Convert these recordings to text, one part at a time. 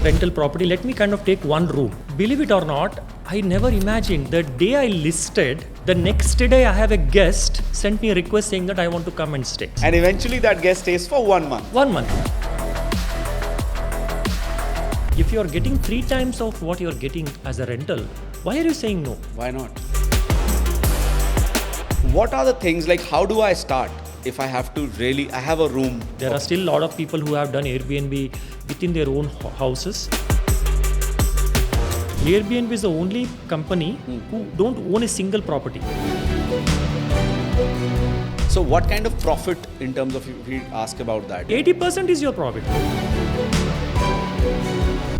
rental property, let me kind of take one room. Believe it or not, I never imagined the day I listed, the next day I have a guest sent me a request saying that I want to come and stay. And eventually that guest stays for 1 month. 1 month. If you are getting 3 times of what you are getting as a rental, why are you saying no? Why not? What are the things, like how do I start if I have to really, I have a room? There are still a lot of people who have done Airbnb within their own houses. Airbnb is the only company who don't own a single property. So what kind of profit in terms of, if we ask about that? 80% is your profit.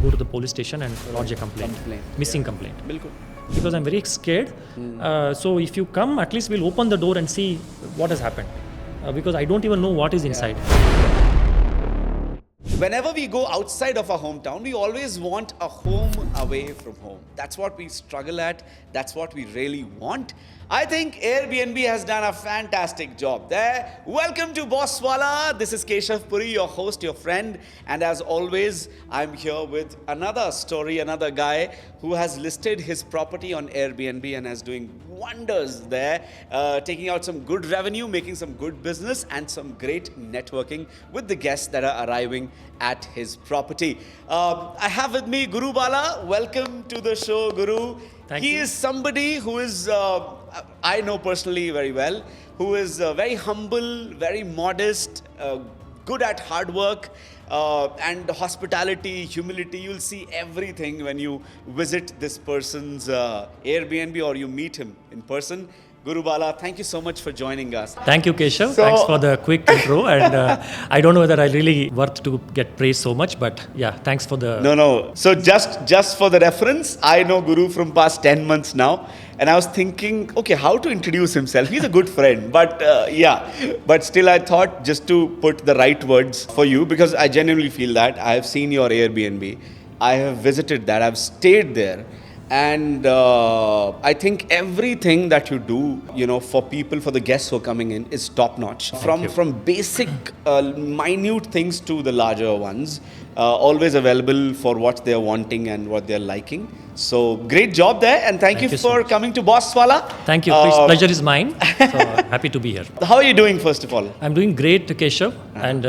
Go to the police station and lodge a complaint. Missing complaint. Bilkul. Because I'm very scared. So if you come, at least we'll open the door and see what has happened. Because I don't even know what is inside. Whenever we go outside of our hometown, we always want a home away from home. That's what we struggle at. That's what we really want. I think Airbnb has done a fantastic job there. Welcome to Bosswala. This is Keshav Puri, your host, your friend. And as always, I'm here with another story, another guy who has listed his property on Airbnb and is doing wonders there, taking out some good revenue, making some good business and some great networking with the guests that are arriving at his property. I have with me Guru Bala. Welcome to the show, Guru. Thank you. He is somebody who is, I know personally very well, who is very humble, very modest, good at hard work, and hospitality, humility. You'll see everything when you visit this person's Airbnb or you meet him in person. Guru Bala, thank you so much for joining us. Thank you, Keshav. Thanks for the quick intro. And I don't know whether I really worth to get praised so much, but yeah, thanks for the... No. So just for the reference, I know Guru from past 10 months now. And I was thinking, okay, how to introduce himself? He's a good friend, but but still I thought just to put the right words for you, because I genuinely feel that I have seen your Airbnb. I have visited that. I've stayed there. And I think everything that you do, for people, for the guests who are coming in, is top notch. From basic, minute things to the larger ones, always available for what they are wanting and what they are liking. So great job there, and thank you for coming to Bosswala. Thank you. Pleasure is mine. So happy to be here. How are you doing, first of all? I'm doing great, Keshav, and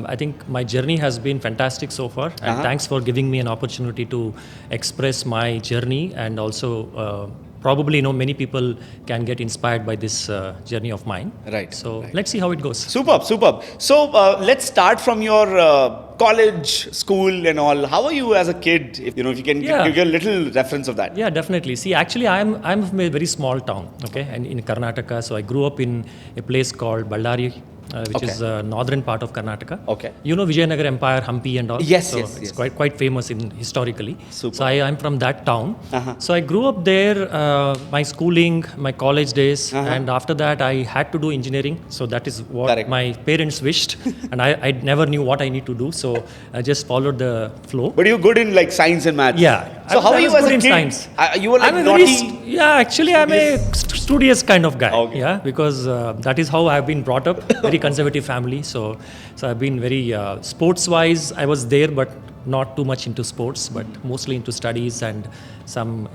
I think my journey has been fantastic so far. And thanks for giving me an opportunity to express my journey, and also probably many people can get inspired by this journey of mine. Right. So let's see how it goes. Superb. So let's start from your college, school and all. How are you as a kid? If you can give a little reference of that. Yeah, definitely. See, actually I'm from a very small town, okay, and in Karnataka. So I grew up in a place called Ballari, which is northern part of Karnataka. Okay. You know Vijayanagara Empire, Hampi and all? Yes, so yes. It's quite famous historically. Super. So I'm from that town. So I grew up there, my schooling, my college days, and after that I had to do engineering. So that is what my parents wished, and I never knew what I need to do. So I just followed the flow. But you're good in like science and maths. Yeah. So how are you as a kid? Science. You were like naughty? Actually I'm a studious kind of guy. Okay. Yeah, because that is how I've been brought up. Very conservative family. So I've been very sports-wise. I was there, but not too much into sports, but mostly into studies and some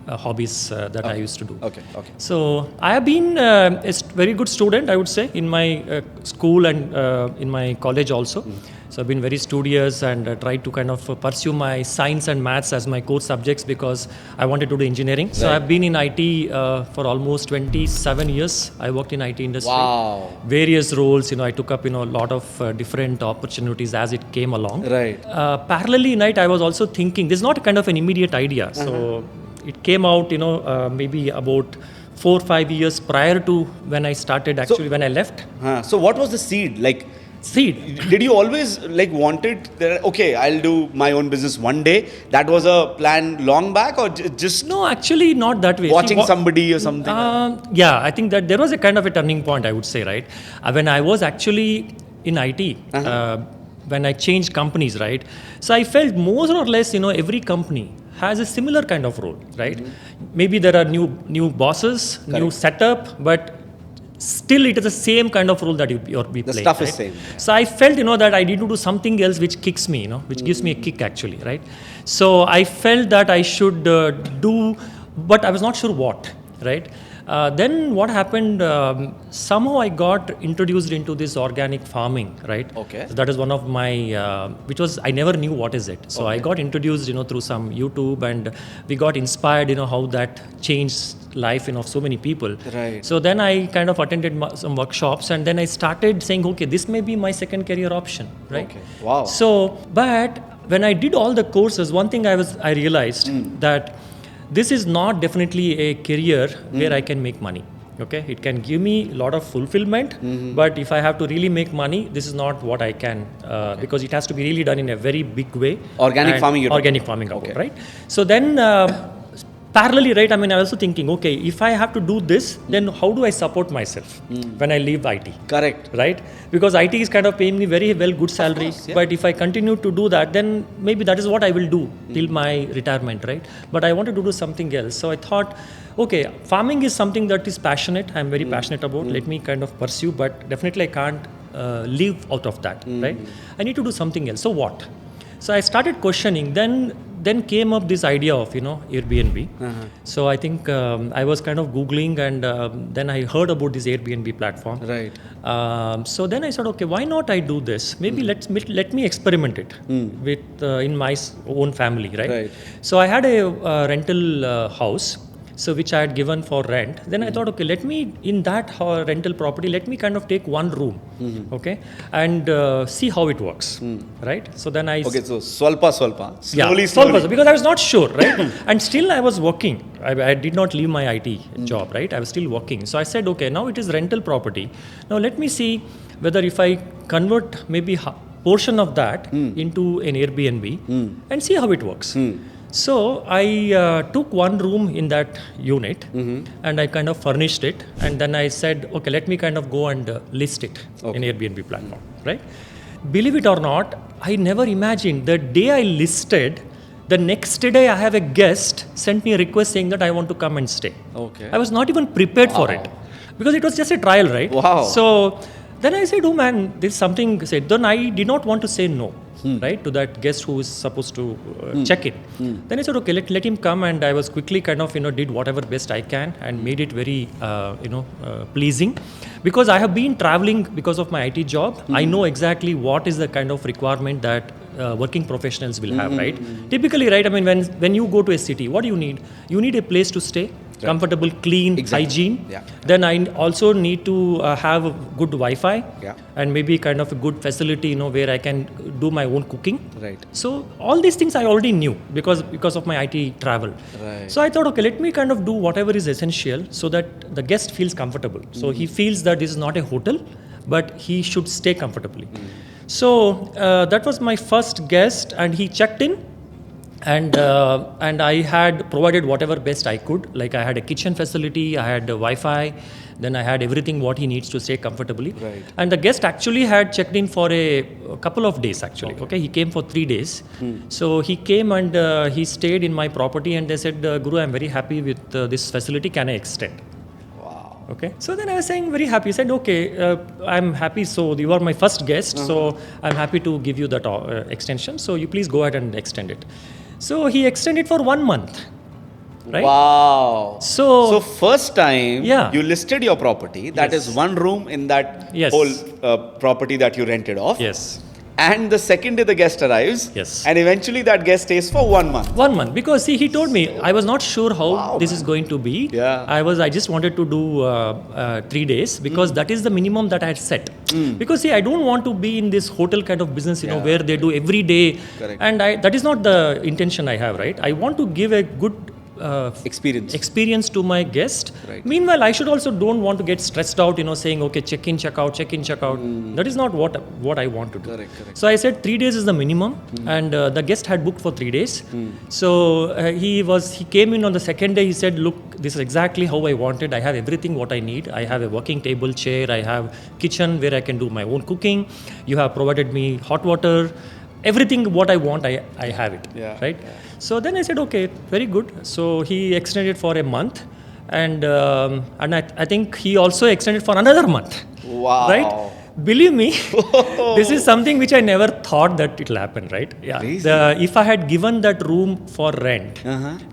hobbies that I used to do. Okay. So I have been a very good student, I would say, in my school and in my college also. So I've been very studious and tried to kind of pursue my science and maths as my core subjects because I wanted to do engineering. Right. So I've been in IT for almost 27 years. I worked in IT industry. Wow. Various roles, I took up, a lot of different opportunities as it came along. Right. Parallelly in IT, I was also thinking, there's not a kind of an immediate idea. So it came out, maybe about 4 or 5 years prior to when I started, actually, when I left. So what was the seed? Seed. Did you always wanted that, okay, I'll do my own business one day? That was a plan long back, or just no, actually not that way. Watching somebody or something? Yeah, I think that there was a kind of a turning point, I would say, right? When I was actually in IT, when I changed companies, right? So I felt more or less, every company has a similar kind of role, right? Maybe there are new bosses, new setup, but still it is the same kind of role that we play. The stuff is right? same. So I felt, that I need to do something else which kicks me, which gives me a kick actually, right? So I felt that I should do, but I was not sure what, right? Then what happened, somehow I got introduced into this organic farming, right? Okay. So that is one of my, which was, I never knew what is it. So I got introduced, through some YouTube, and we got inspired, how that changed life, of so many people. Right. So then I kind of attended some workshops, and then I started saying, okay, this may be my second career option, right? Okay. Wow. So, but when I did all the courses, one thing I realized that this is not definitely a career where I can make money. Okay, it can give me a lot of fulfillment, but if I have to really make money, this is not what I can, because it has to be really done in a very big way. Organic farming, organic farming, okay. Right? So then, parallelly, right? I mean, I was also thinking, okay, if I have to do this, then how do I support myself when I leave IT? Correct. Right? Because IT is kind of paying me very well, good salary. Course, yeah. But if I continue to do that, then maybe that is what I will do till my retirement, right? But I wanted to do something else. So I thought, okay, farming is something that is passionate. I'm very passionate about. Let me kind of pursue, but definitely I can't live out of that, right? I need to do something else. So what? So I started questioning. Then came up this idea of Airbnb. So I think I was kind of Googling, and then I heard about this Airbnb platform. Right. So then I said, okay, why not I do this? Maybe let me experiment it with in my own family, right? So I had a rental house. So which I had given for rent. Then I thought, okay, let me, in that rental property, let me kind of take one room, okay, and see how it works, right? So then I... Okay, so swalpa. Slowly. Because I was not sure, right? And still I was working. I did not leave my IT job, right? I was still working. So I said, okay, now it is rental property. Now let me see whether if I convert maybe portion of that into an Airbnb and see how it works. So I took one room in that unit and I kind of furnished it, and then I said, okay, let me kind of go and list it in Airbnb platform, right? Believe it or not, I never imagined the day I listed, the next day I have a guest sent me a request saying that I want to come and stay. Okay. I was not even prepared for it because it was just a trial, right? Wow. So then I said, oh man, there's something said. Then I did not want to say no. Right, to that guest who is supposed to check it. Then I said, okay, let him come, and I was quickly kind of did whatever best I can and made it very pleasing, because I have been traveling because of my IT job. I know exactly what is the kind of requirement that working professionals will have, right? Typically, right, I mean, when you go to a city, what do you need? You need a place to stay. Comfortable, clean, hygiene. Yeah. Then I also need to have good Wi-Fi and maybe kind of a good facility, where I can do my own cooking. Right. So all these things I already knew because of my IT travel. Right. So I thought, okay, let me kind of do whatever is essential so that the guest feels comfortable. So he feels that this is not a hotel, but he should stay comfortably. So that was my first guest, and he checked in. And I had provided whatever best I could. Like I had a kitchen facility, I had Wi-Fi, then I had everything what he needs to stay comfortably. Right. And the guest actually had checked in for a couple of days actually. Okay, he came for 3 days. So he came and he stayed in my property, and they said, Guru, I'm very happy with this facility. Can I extend? Wow. Okay. So then I was saying very happy. He said, okay, I'm happy. So you are my first guest. So I'm happy to give you that extension. So you please go ahead and extend it. So he extended for 1 month, right? Wow. So first time you listed your property, that is one room in that whole property that you rented off. Yes. And the second day the guest arrives. Yes. And eventually that guest stays for 1 month. 1 month. Because see, he told me, I was not sure how this is going to be. Yeah. I just wanted to do 3 days because that is the minimum that I had set. Because see, I don't want to be in this hotel kind of business, where they do every day. Correct. And that is not the intention I have, right? I want to give a good experience to my guest. Right. Meanwhile, I should also don't want to get stressed out, saying, okay, check in, check out. That is not what I want to do. Correct. So I said 3 days is the minimum, and the guest had booked for 3 days. So he came in on the second day. He said, look, this is exactly how I wanted. I have everything what I need. I have a working table, chair. I have kitchen where I can do my own cooking. You have provided me hot water. Everything what I want, I have it, right? Yeah. So then I said, okay, very good. So he extended for a month, and I think he also extended for another month. Wow. Right? Believe me, this is something which I never thought that it'll happen, right? Yeah. Crazy. If I had given that room for rent,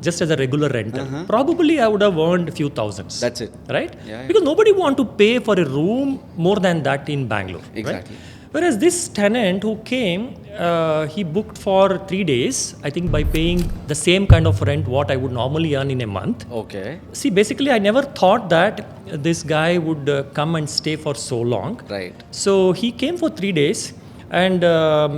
just as a regular rental, probably I would have earned a few thousands. That's it. Right? Yeah. Because nobody want to pay for a room more than that in Bangalore. Exactly. Right? Whereas this tenant who came, he booked for 3 days, I think by paying the same kind of rent what I would normally earn in a month. Okay. See, basically, I never thought that this guy would come and stay for so long. Right. So he came for 3 days and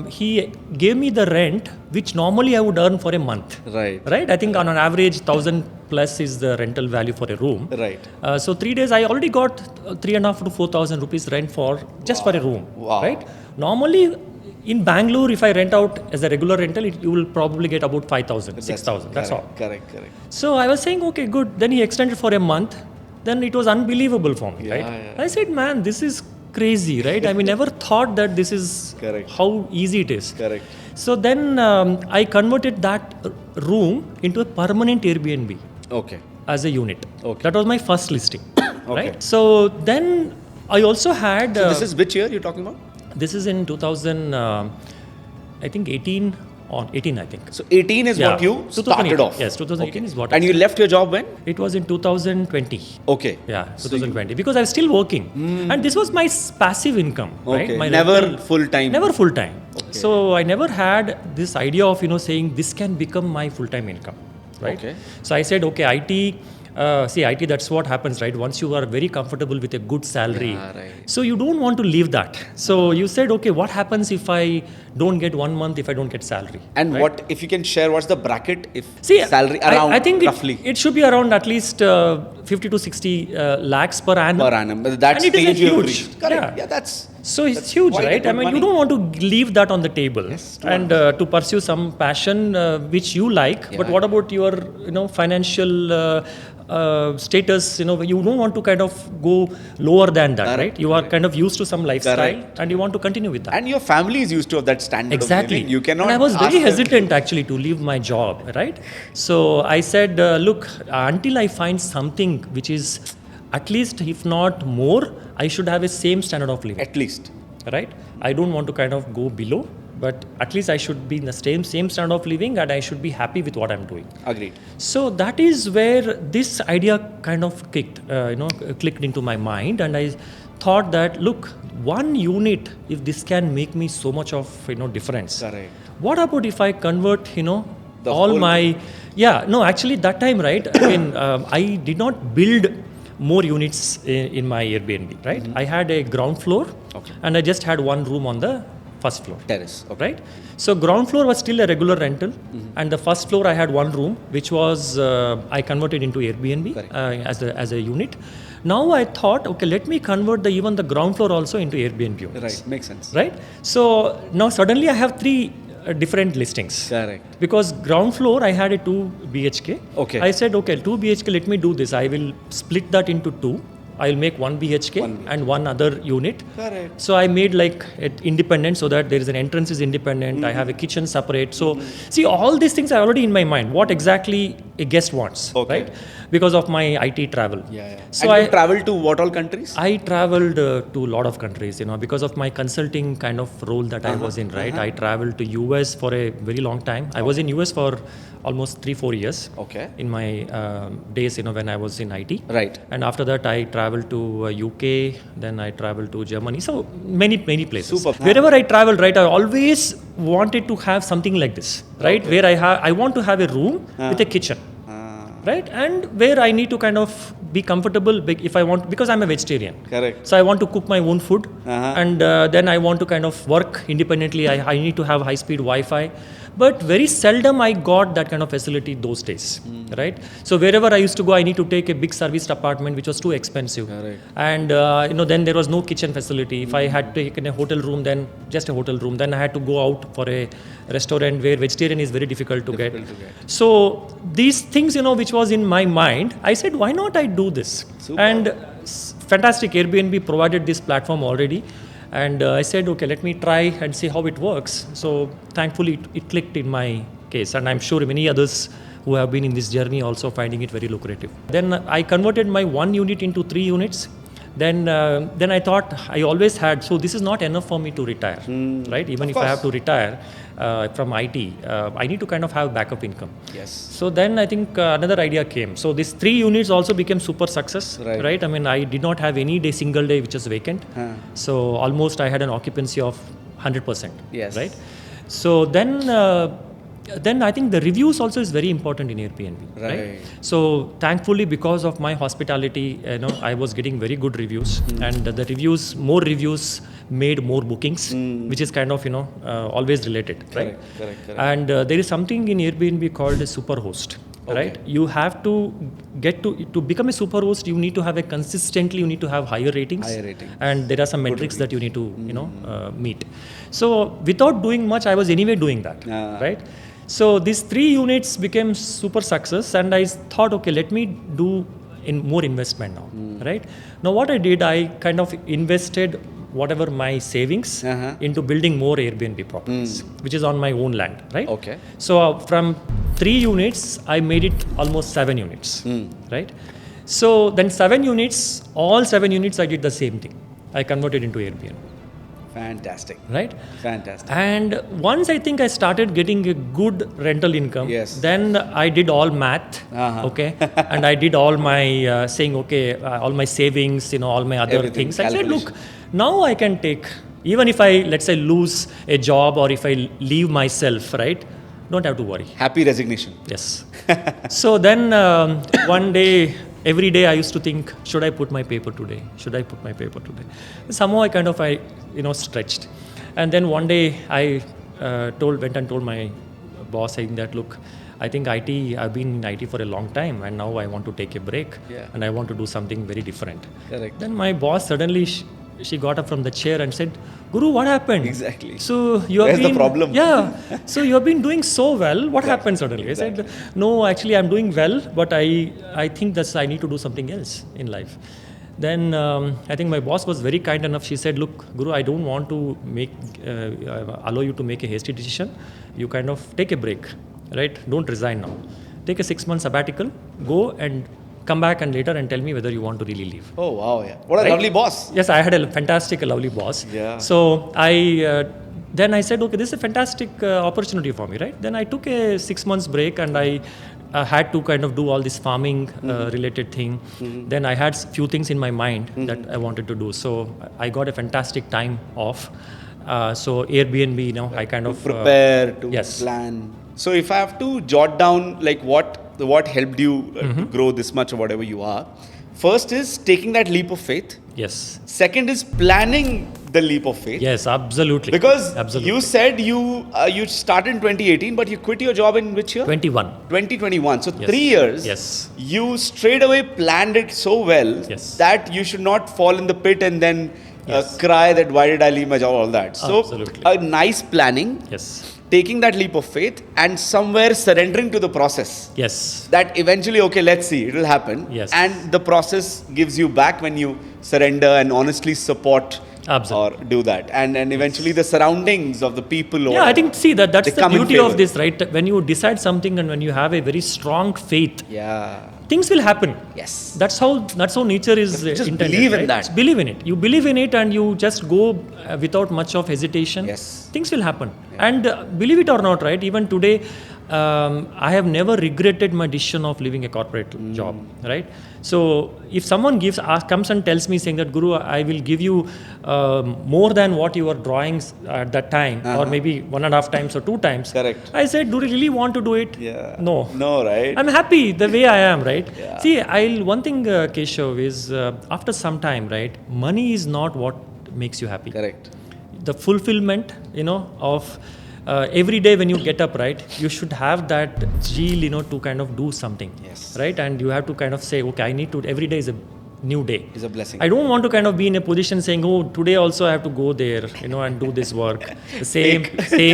he gave me the rent which normally I would earn for a month. Right. Right? I think on an average 1,000 plus is the rental value for a room. Right. So 3 days I already got 3,500 to 4,000 rupees rent for just for a room. Wow. Right? Normally in Bangalore, if I rent out as a regular rental, you will probably get about 5,000, 6,000. That's all. Correct. So I was saying, okay, good. Then he extended for a month. Then it was unbelievable for me, right? Yeah. I said, man, this is crazy, right? I mean, never thought that this is Correct. how easy it is. Correct. So then I converted that room into a permanent Airbnb Okay. as a unit. Okay. That was my first listing, right? So then I also had... So this is which year you're talking about? This is in 2000, I think 18 or 18, I think. So 18 is what you 2018. started off. Yes, 2018 is what. And you left your job when? It was in 2020. Okay. Yeah, 2020. Because I was still working. And this was my passive income, right? Okay. My Never rental- full time. Never full time. Okay. So I never had this idea of, saying this can become my full time income, right? Okay. So I said, okay, IT, IT, that's what happens, right? Once you are very comfortable with a good salary, right. so you don't want to leave that. So you said, okay, what happens if I don't get 1 month, if I don't get salary? And right? what, if you can share, what's the bracket if See, salary around I think roughly? it should be around at least 50 to 60 lakhs per annum. Per annum. But that And it is stage a you have huge. reached. Correct. Yeah. Yeah, that's It's huge, quite a right? good I mean, money. you don't want to leave that on the table and to pursue some passion which you like. But what about your, financial status? You don't want to kind of go lower than that, right? You are kind of used to some lifestyle and you want to continue with that. And your family is used to of that standard Exactly. of living. You cannot And I was ask very them- hesitant actually to leave my job, right? So I said, look, until I find something which is at least, if not more, I should have a same standard of living, At least. right? I don't want to kind of go below, but at least I should be in the same standard of living and I should be happy with what I'm doing. Agreed. So that is where this idea kind of clicked into my mind, and I thought that, look, one unit, if this can make me so much of difference, Correct. what about if I convert all whole my actually that time, right? I mean, I did not build more units in my Airbnb, right? I had a ground floor and I just had one room on the first floor. Terrace. Okay. Right? So ground floor was still a regular rental, and the first floor I had one room, which was I converted into Airbnb as a unit. Now I thought, okay, let me convert even the ground floor also into Airbnb units. Right. Makes sense. Right? So now suddenly I have three different listings. Correct. Because ground floor I had a 2 BHK. Okay. I said, okay, 2 BHK, let me do this. I will split that into 2. I'll make 1 BHK and one other unit. Correct. So I made like it independent, so that there is an entrance is independent. I have a kitchen separate. So see, all these things are already in my mind. What exactly a guest wants, right? Because of my IT travel. So and you traveled to what all countries? I traveled to a lot of countries, because of my consulting kind of role that I was in, right? I traveled to US for a very long time. I was in US for almost 3-4 years. Okay. In my days, when I was in IT. Right. And after that, I traveled to UK. Then I traveled to Germany. So many places. Super. Wherever I traveled, right, I always wanted to have something like this, right? Where I want to have a room with a kitchen. Right, and where I need to kind of be comfortable if I want, because I'm a vegetarian. Correct. So I want to cook my own food, and then I want to kind of work independently. I need to have high-speed Wi-Fi, but very seldom I got that kind of facility those days. Right. So wherever I used to go, I need to take a big serviced apartment, which was too expensive. Correct. And then there was no kitchen facility. If I had taken a hotel room, then just a hotel room. Then I had to go out for a restaurant where vegetarian is very difficult to get. So these things, which was in my mind, I said, why not I do this? Super. And fantastic, Airbnb provided this platform already. And I said, okay, let me try and see how it works. So thankfully, it clicked in my case. And I'm sure many others who have been in this journey also finding it very lucrative. Then I converted my 1 unit into 3 units. Then I thought I always had, so this is not enough for me to retire, right? Even if I have to retire from IT, I need to kind of have backup income. Yes. So then I think another idea came. So these 3 units also became super success, right? I mean, I did not have any single day which was vacant. So almost I had an occupancy of 100%, yes. right? So then I think the reviews also is very important in Airbnb, right? So thankfully, because of my hospitality, I was getting very good reviews, and the reviews, more reviews made more bookings, which is kind of always related, right? Correct. And there is something in Airbnb called a super host. Right, you have to get to become a super host. You need to have you need to have higher ratings, and there are some metrics that you need to meet. So without doing much, I was anyway doing that, right? So these 3 units became super success, and I thought, okay, let me do more investment now, right? Now what I did, I kind of invested whatever my savings into building more Airbnb properties, which is on my own land, right? Okay. So from 3 units, I made it almost 7 units, right? So then all 7 units, I did the same thing. I converted into Airbnb. Fantastic. Right? Fantastic. And once I think I started getting a good rental income, then I did all math, okay? And I did all my saying, okay, all my savings, all my other things. I said, look, now I can take, even if I, let's say, lose a job or if I leave myself, right? Don't have to worry. Happy resignation. Yes. So then one day, every day I used to think, should I put my paper today? Should I put my paper today? Somehow I stretched. And then one day I went and told my boss saying that, look, I think I've been in IT for a long time, and now I want to take a break, and I want to do something very different. Correct. Then my boss suddenly, she got up from the chair and said, Guru, what happened? Exactly. So you have Where's the problem? Yeah. So you have been doing so well. What happened suddenly? Exactly. I said, no, actually I'm doing well, but I think that I need to do something else in life. Then I think my boss was very kind enough. She said, look, Guru, I don't want to allow you to make a hasty decision. You kind of take a break, right? Don't resign now. Take a 6-month sabbatical, go and come back and later and tell me whether you want to really leave. Oh, wow, yeah. What a lovely boss. Yes, I had a fantastic, lovely boss. Yeah. So then I said, okay, this is a fantastic opportunity for me, right? Then I took a 6 months break, and I had to kind of do all this farming related thing. Then I had few things in my mind that I wanted to do. So I got a fantastic time off. So Airbnb, I kind of prepare to plan. So if I have to jot down like what helped you to grow this much or whatever you are, first is taking that leap of faith. Yes. Second is planning the leap of faith. Yes, absolutely. Because you said you started in 2018, but you quit your job in which year? 2021. So 3 years. Yes. You straight away planned it so well that you should not fall in the pit and then cry that why did I leave my job, all that. So a nice planning. Yes. Taking that leap of faith and somewhere surrendering to the process. Yes. That eventually, okay, let's see, it will happen. Yes. And the process gives you back when you surrender and honestly support or do that. And eventually the surroundings of the people. I think, see, that's the beauty of this, right? When you decide something and when you have a very strong faith, things will happen. Yes. That's how nature is just intended. Believe in right? that. Just believe in it. You believe in it and you just go without much of hesitation. Yes. Things will happen. And believe it or not, right? Even today, I have never regretted my decision of leaving a corporate job, right? So if someone comes and tells me saying that, Guru, I will give you more than what you were drawing at that time, or maybe 1.5 times or 2 times. Correct. I said, do you really want to do it? Yeah. No. No, right? I'm happy the way I am, right? Yeah. See, one thing, Keshav, is after some time, right, money is not what makes you happy. Correct. The fulfillment, of every day when you get up, right, you should have that zeal, to kind of do something. Yes. Right? And you have to kind of say, okay, I need to, every day is a new day. Is a blessing. I don't want to kind of be in a position saying, oh, today also I have to go there, and do this work. The same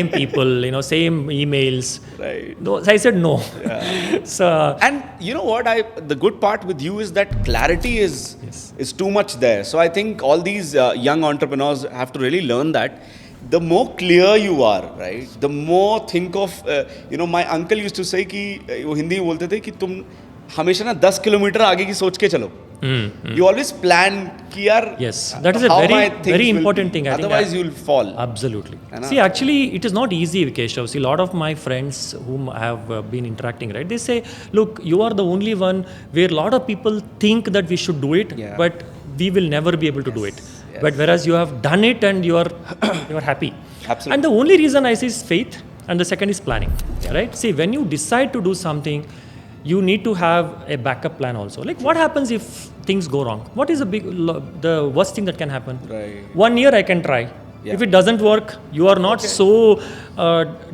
people, same emails. Right. No, I said no. Yeah. So, and you know what? The good part with you is that clarity is too much there. So I think all these young entrepreneurs have to really learn that. the more clear you are, right? The more think of, my uncle used to say कि वो हिंदी में बोलते थे कि तुम हमेशा ना 10 kilometre आगे की सोच के चलो. You always plan कि यार. Yes, that is a very important thing. I think otherwise you'll fall. Absolutely. See, actually, it is not easy, Keshav. See, a lot of my friends whom I have been interacting, right? They say, look, you are the only one where a lot of people think that we should do it, but we will never be able to do it. Yes. But whereas you have done it and you are happy. Absolutely. And the only reason I say is faith, and the second is planning, right? See, when you decide to do something, you need to have a backup plan also. Like, what happens if things go wrong? What is the worst thing that can happen? Right. 1 year I can try. Yeah. If it doesn't work, you are not so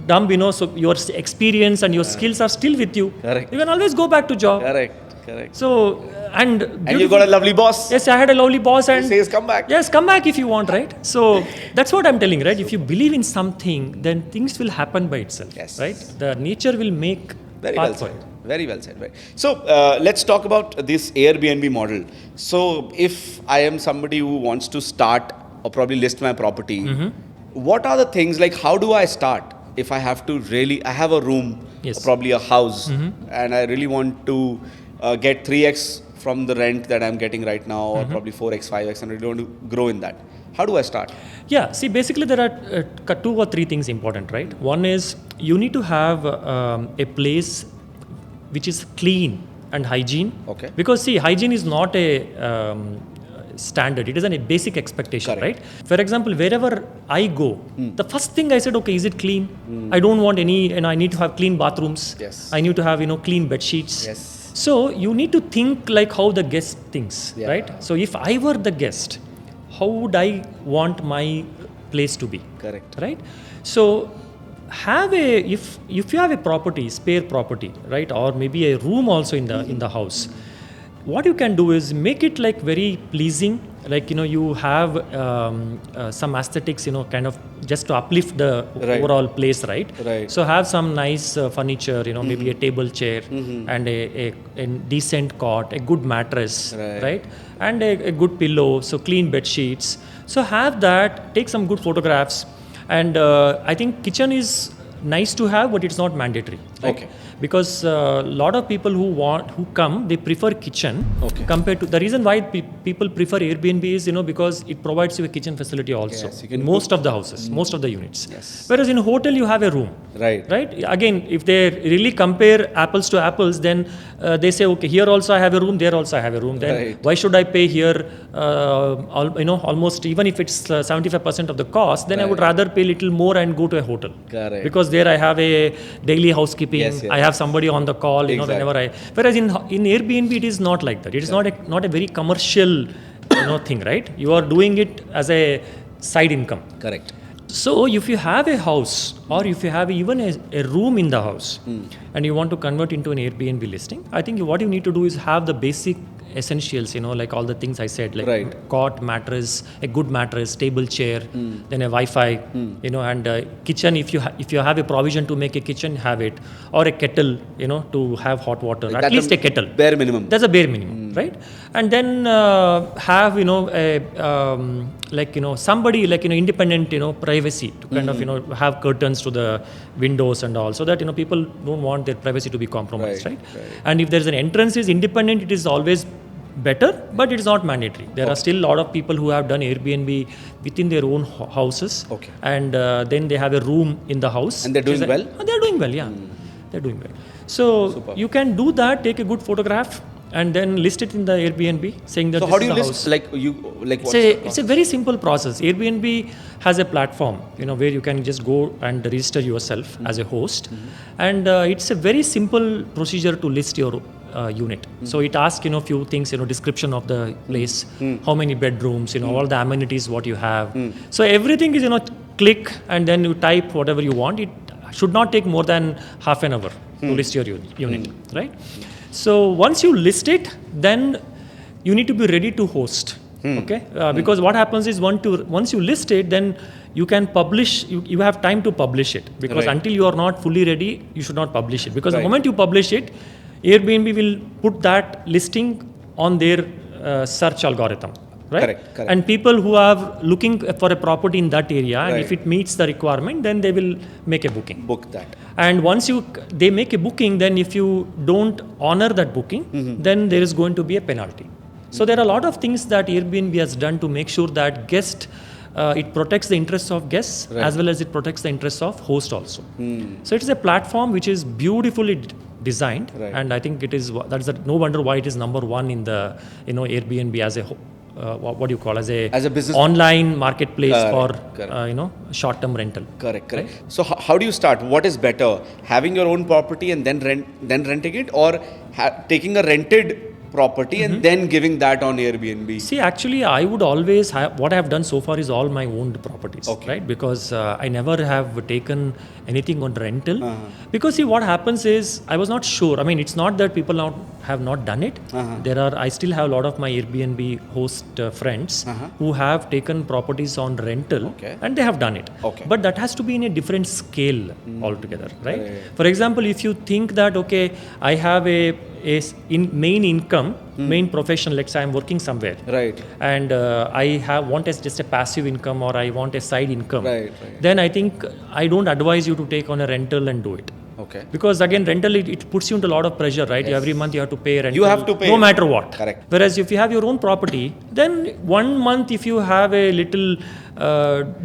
dumb, so your experience and your skills are still with you. Correct. You can always go back to job. Correct. So, and you got a lovely boss. Yes, I had a lovely boss, and he says come back. Yes, come back if you want, right? So that's what I'm telling, right? If you believe in something, then things will happen by itself. Yes. Right? The nature will make very path well for said. it. Very well said. Right. So let's talk about this Airbnb model. So if I am somebody who wants to start or probably list my property, what are the things, like how do I start? If I have to really, I have a room, or probably a house, and I really want to get 3x from the rent that I'm getting right now, or probably 4x, 5x, and I really want to grow in that. How do I start? Yeah, see, basically there are 2 or 3 things important, right? One is you need to have a place which is clean and hygiene. Okay. Because see, hygiene is not a standard. It is a basic expectation, right? For example, wherever I go, the first thing I said, okay, is it clean? I don't want any, I need to have clean bathrooms. Yes. I need to have, clean bed sheets. Yes. So you need to think like how the guest thinks, right? So if I were the guest, how would I want my place to be? Correct. Right? So if you have a property, spare property, right, or maybe a room also in the house, what you can do is make it like very pleasing, like you have some aesthetics, kind of just to uplift the overall place, right? So have some nice furniture, maybe a table chair and a decent cot, a good mattress, right? And a good pillow, so clean bed sheets. So have that, take some good photographs. And I think kitchen is nice to have, but it's not mandatory. Okay. Because a lot of people who come, they prefer kitchen compared to, the reason why people prefer Airbnb is, because it provides you a kitchen facility also. Yes, in most of the houses, most of the units. Yes. Whereas in a hotel, you have a room. Right? Again, if they really compare apples to apples, then they say, okay, here also I have a room, there also I have a room. Then why should I pay here, almost, even if it's 75% of the cost, then I would rather pay a little more and go to a hotel. Correct. Because there I have a daily housekeeping, I have somebody on the call, whenever whereas in Airbnb it is not like that. It is not a very commercial, thing, right? You are doing it as a side income. Correct. So if you have a house, or if you have even a room in the house, and you want to convert into an Airbnb listing, I think what you need to do is have the basic essentials, like all the things I said, like cot, mattress, a good mattress, table chair, then a Wi-Fi, and kitchen. If you have a provision to make a kitchen, have it, or a kettle, to have hot water. Like at least a kettle. Bare minimum. That's a bare minimum, right? And then have somebody independent, privacy to kind of have curtains to the windows and all, so that people don't want their privacy to be compromised, right? And if there's an entrance is independent, it is always better, but it is not mandatory. There are still a lot of people who have done Airbnb within their own houses, and then they have a room in the house. And they're doing well? They're doing well, yeah. They're doing well. So you can do that, take a good photograph, and then list it in the Airbnb, saying that. So how do you list? It's a very simple process. Airbnb has a platform, where you can just go and register yourself as a host, and it's a very simple procedure to list your unit. So it asks few things, description of the place, how many bedrooms, all the amenities what you have. So everything is click and then you type whatever you want. It should not take more than half an hour to list your unit, right? So once you list it, then you need to be ready to host. Okay, because what happens is once you list it, then you can publish. You have time to publish it, because until you are not fully ready, you should not publish it. Because the moment you publish it, Airbnb will put that listing on their search algorithm. right? Correct. And people who are looking for a property in that area, and Right. if it meets the requirement, then they will make a booking. Book that. And once they make a booking, then if you don't honor that booking, then there is going to be a penalty. So there are a lot of things that Airbnb has done to make sure that it protects the interests of guests as well as it protects the interests of host also. So it is a platform which is beautifully designed, and I think no wonder why it is number one in the Airbnb as a what do you call as a business online marketplace Correct. for short-term rental. Correct. So how do you start? What is better, having your own property and then renting it, or taking a rented property and then giving that on Airbnb? See, actually, I would always what I have done so far is all my owned properties, right? Because I never have taken anything on rental. Because see, what happens is I was not sure. I mean, it's not that people have not done it. I still have a lot of my Airbnb host friends who have taken properties on rental, and they have done it. But that has to be in a different scale altogether, right? For example, if you think that I have main income, main profession, let's say I'm working somewhere, Right. and I want just a passive income, or I want a side income, Right. then I think I don't advise you to take on a rental and do it. Okay. Because again, rental, it puts you into a lot of pressure, right? Every month you have to pay rental. You have to pay. No matter what. Correct. Whereas if you have your own property, then 1 month if you have a little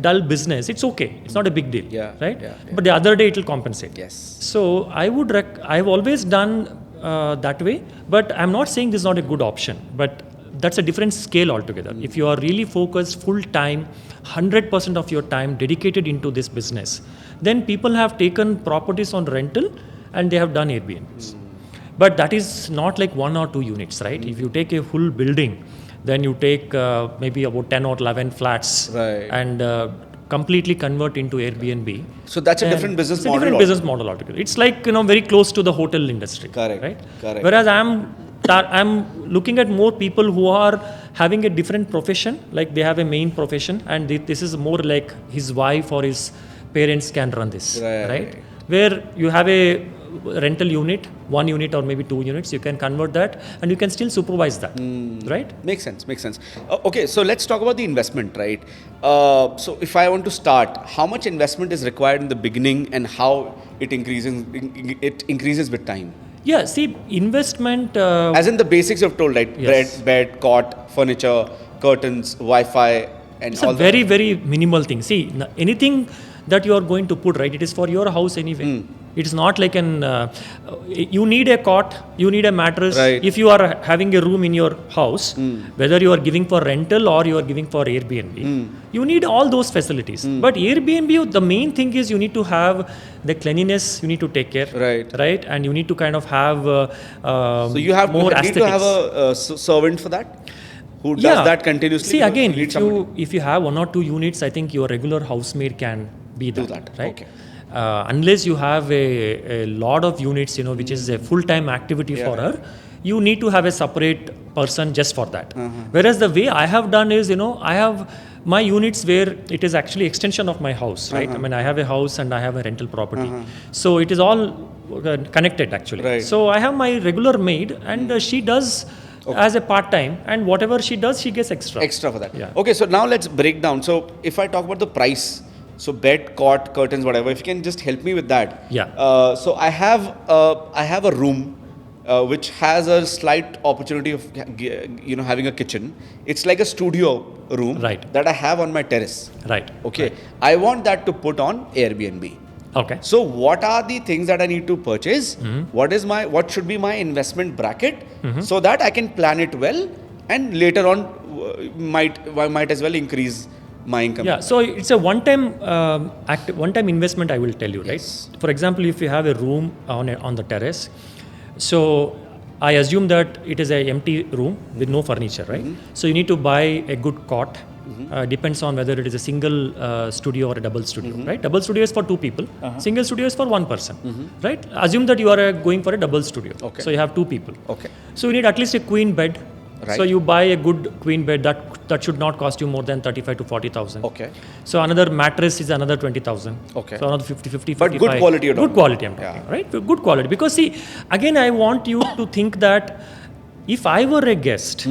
dull business, it's okay. It's not a big deal, right? Yeah. But the other day it will compensate. Yes. So I've always done that way, but I'm not saying this is not a good option, but that's a different scale altogether. If you are really focused full time, 100% of your time dedicated into this business, then people have taken properties on rental and they have done Airbnbs. But that is not like 1 or 2 units, right? If you take a full building, then you take maybe about 10 or 11 flats and completely convert into Airbnb. So that's a different business model. It's a different business model altogether. It's like very close to the hotel industry. Correct. Right? Correct. Whereas I'm looking at more people who are having a different profession, like they have a main profession, and this is more like his wife or his parents can run this, right? Where you have a rental unit, 1 unit or maybe 2 units, you can convert that and you can still supervise that, right? Makes sense. Okay, so let's talk about the investment, right? So if I want to start, how much investment is required in the beginning and how it increases with time? Yeah, see, investment... As in the basics you've told, like bed, cot, furniture, curtains, Wi-Fi, and it's all a very, very minimal thing. See, anything that you are going to put, right, it is for your house anyway. It is not like you need a cot, you need a mattress. Right. If you are having a room in your house, whether you are giving for rental or you are giving for Airbnb, you need all those facilities. But Airbnb, the main thing is you need to have the cleanliness, you need to take care, right? And you need to kind of have so you have more need aesthetics. to have a servant for that? Who does that continuously? See, again, if you have 1 or 2 units, I think your regular housemaid can be that, right? Okay. Unless you have a lot of units, which is a full-time activity for her, you need to have a separate person just for that. Whereas the way I have done is, I have my units where it is actually extension of my house, right? I mean, I have a house and I have a rental property. So it is all connected actually. Right. So I have my regular maid and she does as a part-time, and whatever she does, she gets extra. Extra for that. Yeah. Okay, so now let's break down. So if I talk about the price, so bed, cot, curtains, whatever, if you can just help me with that. Yeah. So I have a room which has a slight opportunity of having a kitchen. It's like a studio room that I have on my terrace. Right. Okay. Right. I want that to put on Airbnb. Okay. So what are the things that I need to purchase? What should be my investment bracket so that I can plan it well and later on might as well increase my income. Yeah, so it's a one-time investment, I will tell you, right? For example, if you have a room on the terrace, so I assume that it is an empty room with no furniture, right? So you need to buy a good cot. Depends on whether it is a single studio or a double studio, right? Double studio is for 2 people. Single studio is for 1 person, right? Assume that you are going for a double studio. Okay. So you have 2 people. Okay. So you need at least a queen bed. Right. So you buy a good queen bed that should not cost you more than 35 to 40,000. Okay. So another mattress is another 20,000. Okay. So another 50, 55. But good quality you're talking. Good quality I'm talking, right? Good quality. Because see, again, I want you to think that if I were a guest,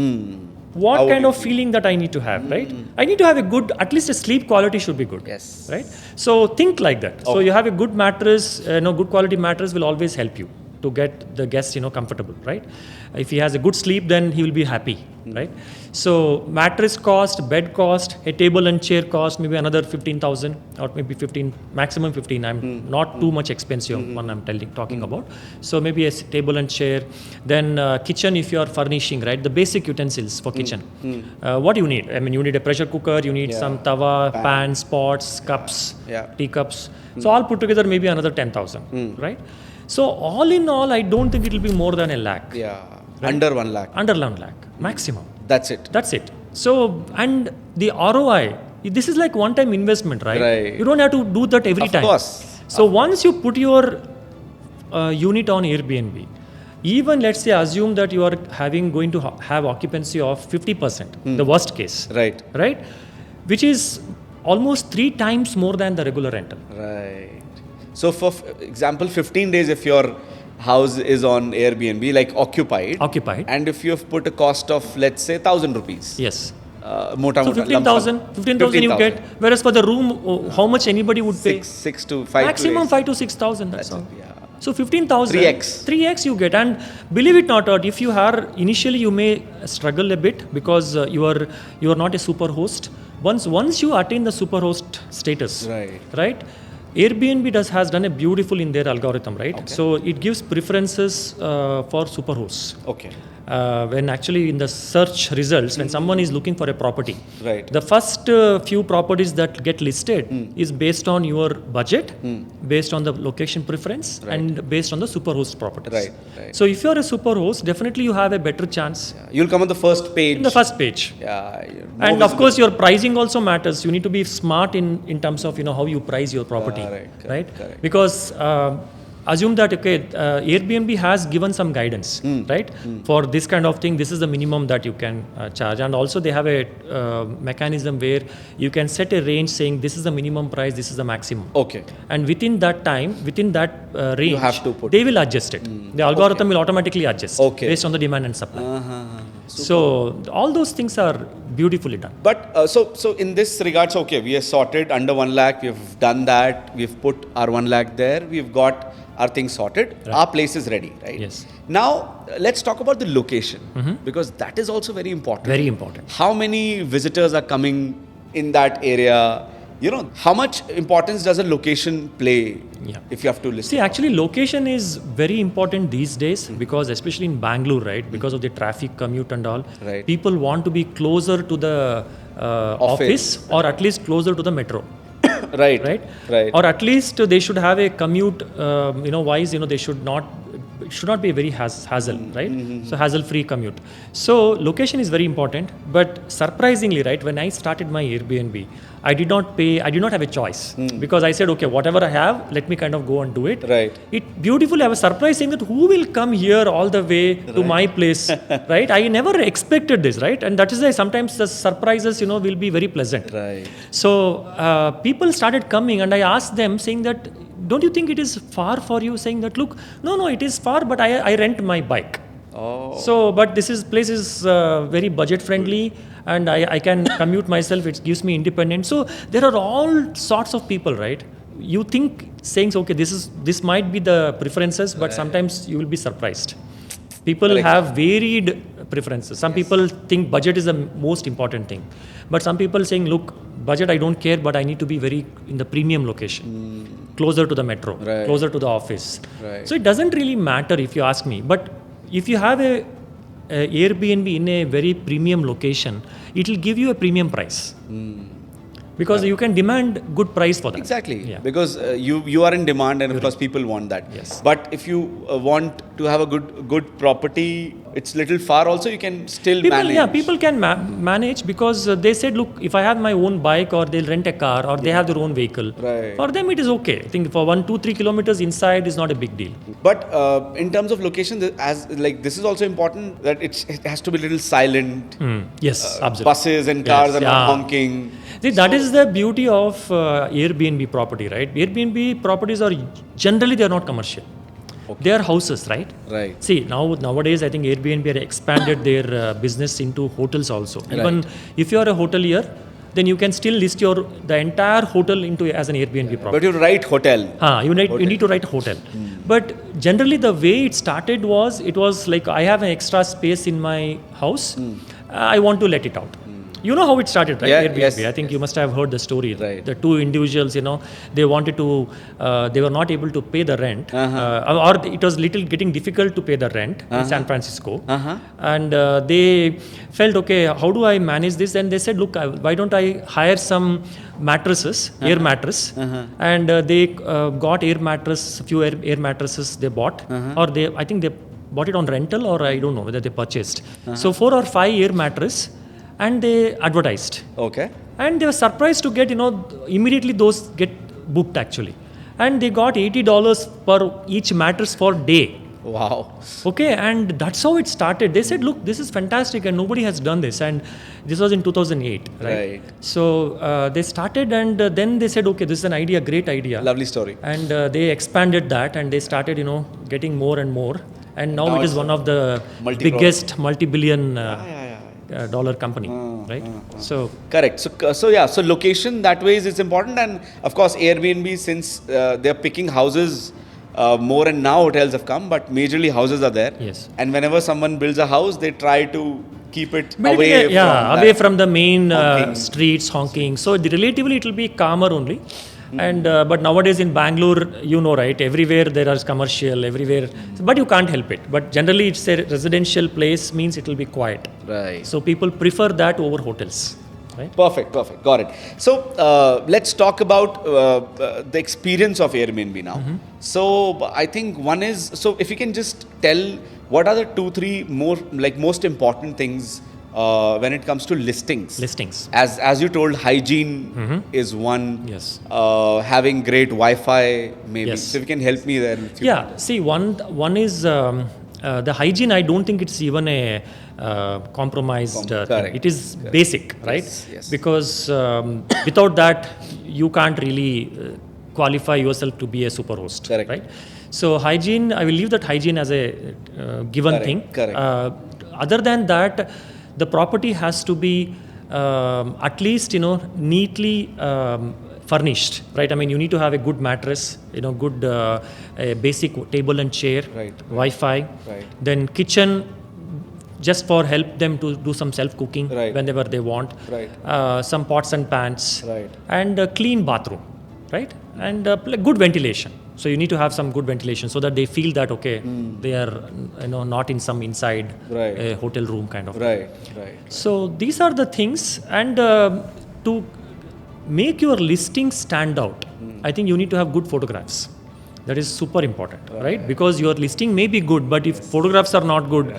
what How kind would of you feeling that I need to have, right? I need to have a good, at least a sleep quality should be good. Yes. Right? So think like that. So you have a good mattress, good quality mattress will always help you to get the guest, comfortable, right? If he has a good sleep, then he will be happy, right? So mattress cost, bed cost, a table and chair cost, maybe another 15,000 or maybe 15, maximum 15. I'm not too much expensive one I'm talking about. So maybe a table and chair. Then kitchen, if you are furnishing, right? The basic utensils for kitchen. What do you need? I mean, you need a pressure cooker, you need some tawa, pans, pots, cups, teacups. So all put together maybe another 10,000, right? So all in all, I don't think it will be more than a lakh. Yeah. Right? Under 1 lakh. Under 1 lakh, maximum. That's it. That's it. So, and the ROI, this is like one-time investment, right? Right. You don't have to do that every time. Of course. So once you put your unit on Airbnb, even let's say assume that you are going to have occupancy of 50%, the worst case. Right. Right? Which is almost 3 times more than the regular rental. Right. So for example, 15 days if your house is on Airbnb, like occupied. And if you have put a cost of, let's say, 1,000 rupees. Yes. Mota so 15,000 you get. Whereas for the room, how much anybody would pay? 6 to 5 Maximum to 5 to 6,000. That's all. Yeah. So 15,000. 3x. 3x you get. And believe it or not, if you are initially you may struggle a bit because you are not a super host. Once you attain the super host status, right? Airbnb has done a beautiful in their algorithm, right? Okay. So it gives preferences for superhosts. Okay. When actually in the search results, when someone is looking for a property, right, the first few properties that get listed is based on your budget, based on the location preference, and based on the superhost properties. Right. So if you are a superhost, definitely you have a better chance. Yeah. You'll come on the first page. In the first page. Yeah. And of course, your pricing also matters. You need to be smart in terms of how you price your property, right? Correct. Because assume that Airbnb has given some guidance, right? For this kind of thing, this is the minimum that you can charge, and also they have a mechanism where you can set a range saying this is the minimum price, this is the maximum. Okay. And within that time, within that range, you have to put they will adjust it. The algorithm will automatically adjust based on the demand and supply. So all those things are beautifully done. But so in this regards, okay, we are sorted under 1 lakh. We have done that. We've put our 1 lakh there. We've got our things sorted. Right. Our place is ready, right? Yes. Now let's talk about the location because that is also very important. Very important. How many visitors are coming in that area? How much importance does a location play if you have to list? See, actually, location is very important these days because especially in Bangalore, right? Because of the traffic, commute and all, people want to be closer to the office or at least closer to the metro. Right. Or at least they should have a commute, wise, they should not be a very hassle, right? So hassle-free commute. So location is very important, but surprisingly, right, when I started my Airbnb, I did not have a choice because I said, okay, whatever I have, let me kind of go and do it. Right. It beautifully, I was surprised saying that who will come here all the way to my place, right? I never expected this, right? And that is why sometimes the surprises, will be very pleasant. Right. So people started coming and I asked them saying that, don't you think it is far for you? Saying that, look, no, it is far, but I rent my bike. Oh. So, but place is very budget friendly and I can commute myself. It gives me independence. So there are all sorts of people, right? You think saying, okay, this might be the preferences, but sometimes you will be surprised. People have varied preferences. Some people think budget is the most important thing. But some people saying, look, budget I don't care, but I need to be very in the premium location, closer to the metro, closer to the office. So it doesn't really matter if you ask me. But if you have a Airbnb in a very premium location, it will give you a premium price. Because you can demand good price for that. Exactly. Yeah. Because you are in demand and of course people want that. Yes. But if you want to have a good property, it's little far also, you can still manage. Yeah, people can manage because they said, look, if I have my own bike or they'll rent a car or they have their own vehicle, for them it is okay. I think for 1-2-3 kilometers inside is not a big deal. But in terms of location, this is also important that it has to be a little silent. Yes, absolutely. Buses and cars are not honking. See, that is the beauty of Airbnb property, right? Airbnb properties are generally they are not commercial. They are houses, right? Right. See, nowadays, I think Airbnb had expanded their business into hotels also. Even if you are a hotelier, then you can still list the entire hotel into as an Airbnb property. But you write hotel. You need to write hotel. But generally, the way it started was, it was like, I have an extra space in my house. I want to let it out. You know how it started, right? Yeah, Airbnb. yes, I think you must have heard the story. Right. The two individuals, they wanted to, they were not able to pay the rent, or it was getting difficult to pay the rent in San Francisco. And they felt, okay, how do I manage this? And they said, look, why don't I hire some mattresses, air mattress, and they got a few air mattresses they bought, or I think they bought it on rental, or I don't know whether they purchased. So 4 or 5 air mattress. And they advertised. Okay. And they were surprised to get, immediately those get booked actually. And they got $80 per each mattress for day. Wow. Okay, and that's how it started. They said, look, this is fantastic and nobody has done this. And this was in 2008, right? So they started, and then they said, okay, this is an idea, great idea. Lovely story. And they expanded that, and they started, getting more and more. And now it is one of the biggest multi-billion dollar company, right? So correct. So location that way is important, and of course Airbnb, since they're picking houses more, and now hotels have come, but majorly houses are there. Yes. And whenever someone builds a house, they try to keep it away from the main honking. streets, honking. So relatively it will be calmer only. And but nowadays in Bangalore, right, everywhere there is commercial, everywhere, but you can't help it. But generally it's a residential place, means it will be quiet. Right. So people prefer that over hotels. Right? Perfect. Got it. So let's talk about the experience of Airbnb now. So I think one is, so if you can just tell what are the 2-3 more most important things when it comes to listings. As you told, hygiene is one. Yes. Having great Wi-Fi, maybe. Yes. So if you can help me there. See, one is the hygiene. I don't think it's even a compromised thing. It is basic, right? Yes. Because without that, you can't really qualify yourself to be a super host. Correct. Right? So hygiene, I will leave that hygiene as a given thing. Correct. Other than that, the property has to be at least neatly furnished, right? I mean, you need to have a good mattress, good a basic table and chair, right. Wi-Fi, right. Then kitchen, just for help them to do some self-cooking right. whenever they want, right. Some pots and pans, right. And a clean bathroom, right? And good ventilation. So you need to have some good ventilation so that they feel that they are not in some inside a hotel room kind of. Right. So these are the things, and to make your listing stand out, I think you need to have good photographs. That is super important, right? Because your listing may be good, but if photographs are not good,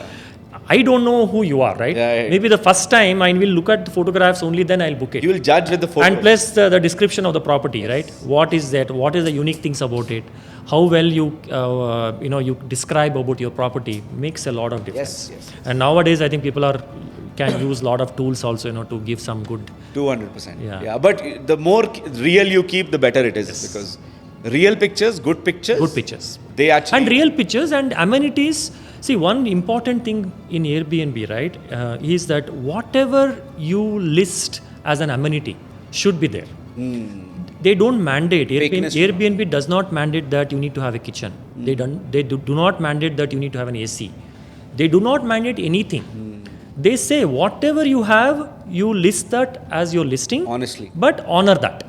I don't know who you are, right? Maybe the first time I will look at the photographs only, then I'll book it. You will judge with the photos. And plus the description of the property, right? What is that? What is the unique things about it? How well you you describe about your property makes a lot of difference. Yes. And nowadays, I think people can use a lot of tools also, to give some good. 200%. Yeah. But the more real you keep, the better it is, because real pictures, good pictures. They actually. And real pictures and amenities. See, one important thing in Airbnb, right, is that whatever you list as an amenity should be there. They don't mandate. Airbnb does not mandate that you need to have a kitchen. They do not mandate that you need to have an AC. They do not mandate anything. They say whatever you have, you list that as your listing. Honestly. But honor that,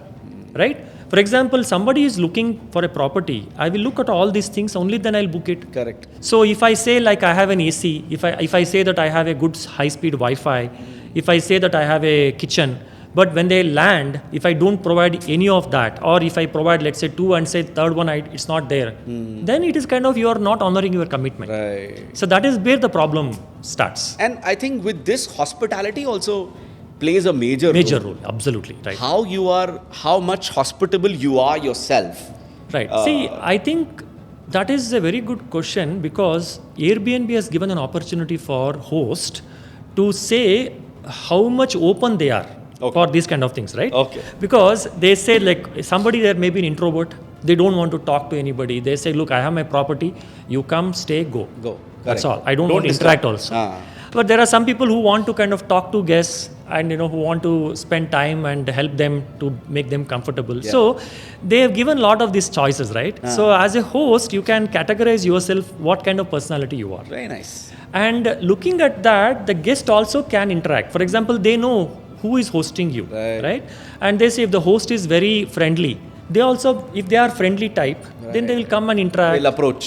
right? For example, somebody is looking for a property. I will look at all these things, only then I'll book it. Correct. So if I say like I have an AC, if I say that I have a good high-speed Wi-Fi, if I say that I have a kitchen, but when they land, if I don't provide any of that, or if I provide, let's say 2 and say third one, it's not there, then it is kind of you are not honoring your commitment. Right. So that is where the problem starts. And I think with this, hospitality also plays a major role. Absolutely, right. How much hospitable you are yourself. Right. See, I think that is a very good question, because Airbnb has given an opportunity for host to say how much open they are for these kind of things, right? Okay. Because they say like somebody there may be an introvert, They don't want to talk to anybody. They say, look, I have my property. You come, stay, go. Go. That's Correct. all. I don't want to disturb. interact also. But there are some people who want to kind of talk to guests and who want to spend time and help them to make them comfortable. Yeah. So they have given a lot of these choices, right? So as a host, you can categorize yourself what kind of personality you are. Very nice. And looking at that, the guest also can interact. For example, they know who is hosting you, right? And they say if the host is very friendly, they also, if they are friendly type, then they will come and interact.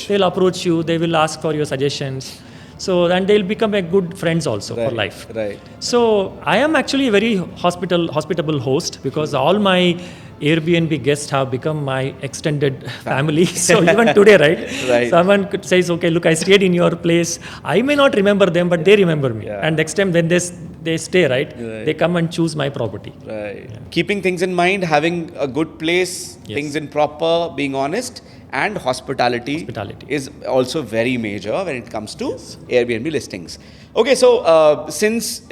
They'll approach you. They will ask for your suggestions. So, and they'll become a good friends also for life. Right. So, I am actually a very hospitable host because all my Airbnb guests have become my extended family. So even today, right? Someone could say, okay, look, I stayed in your place. I may not remember them, but they remember me. And next time when they stay, right? They come and choose my property. Right. Yeah. Keeping things in mind, having a good place, things in proper, being honest, and hospitality is also very major when it comes to Airbnb listings. Okay, so since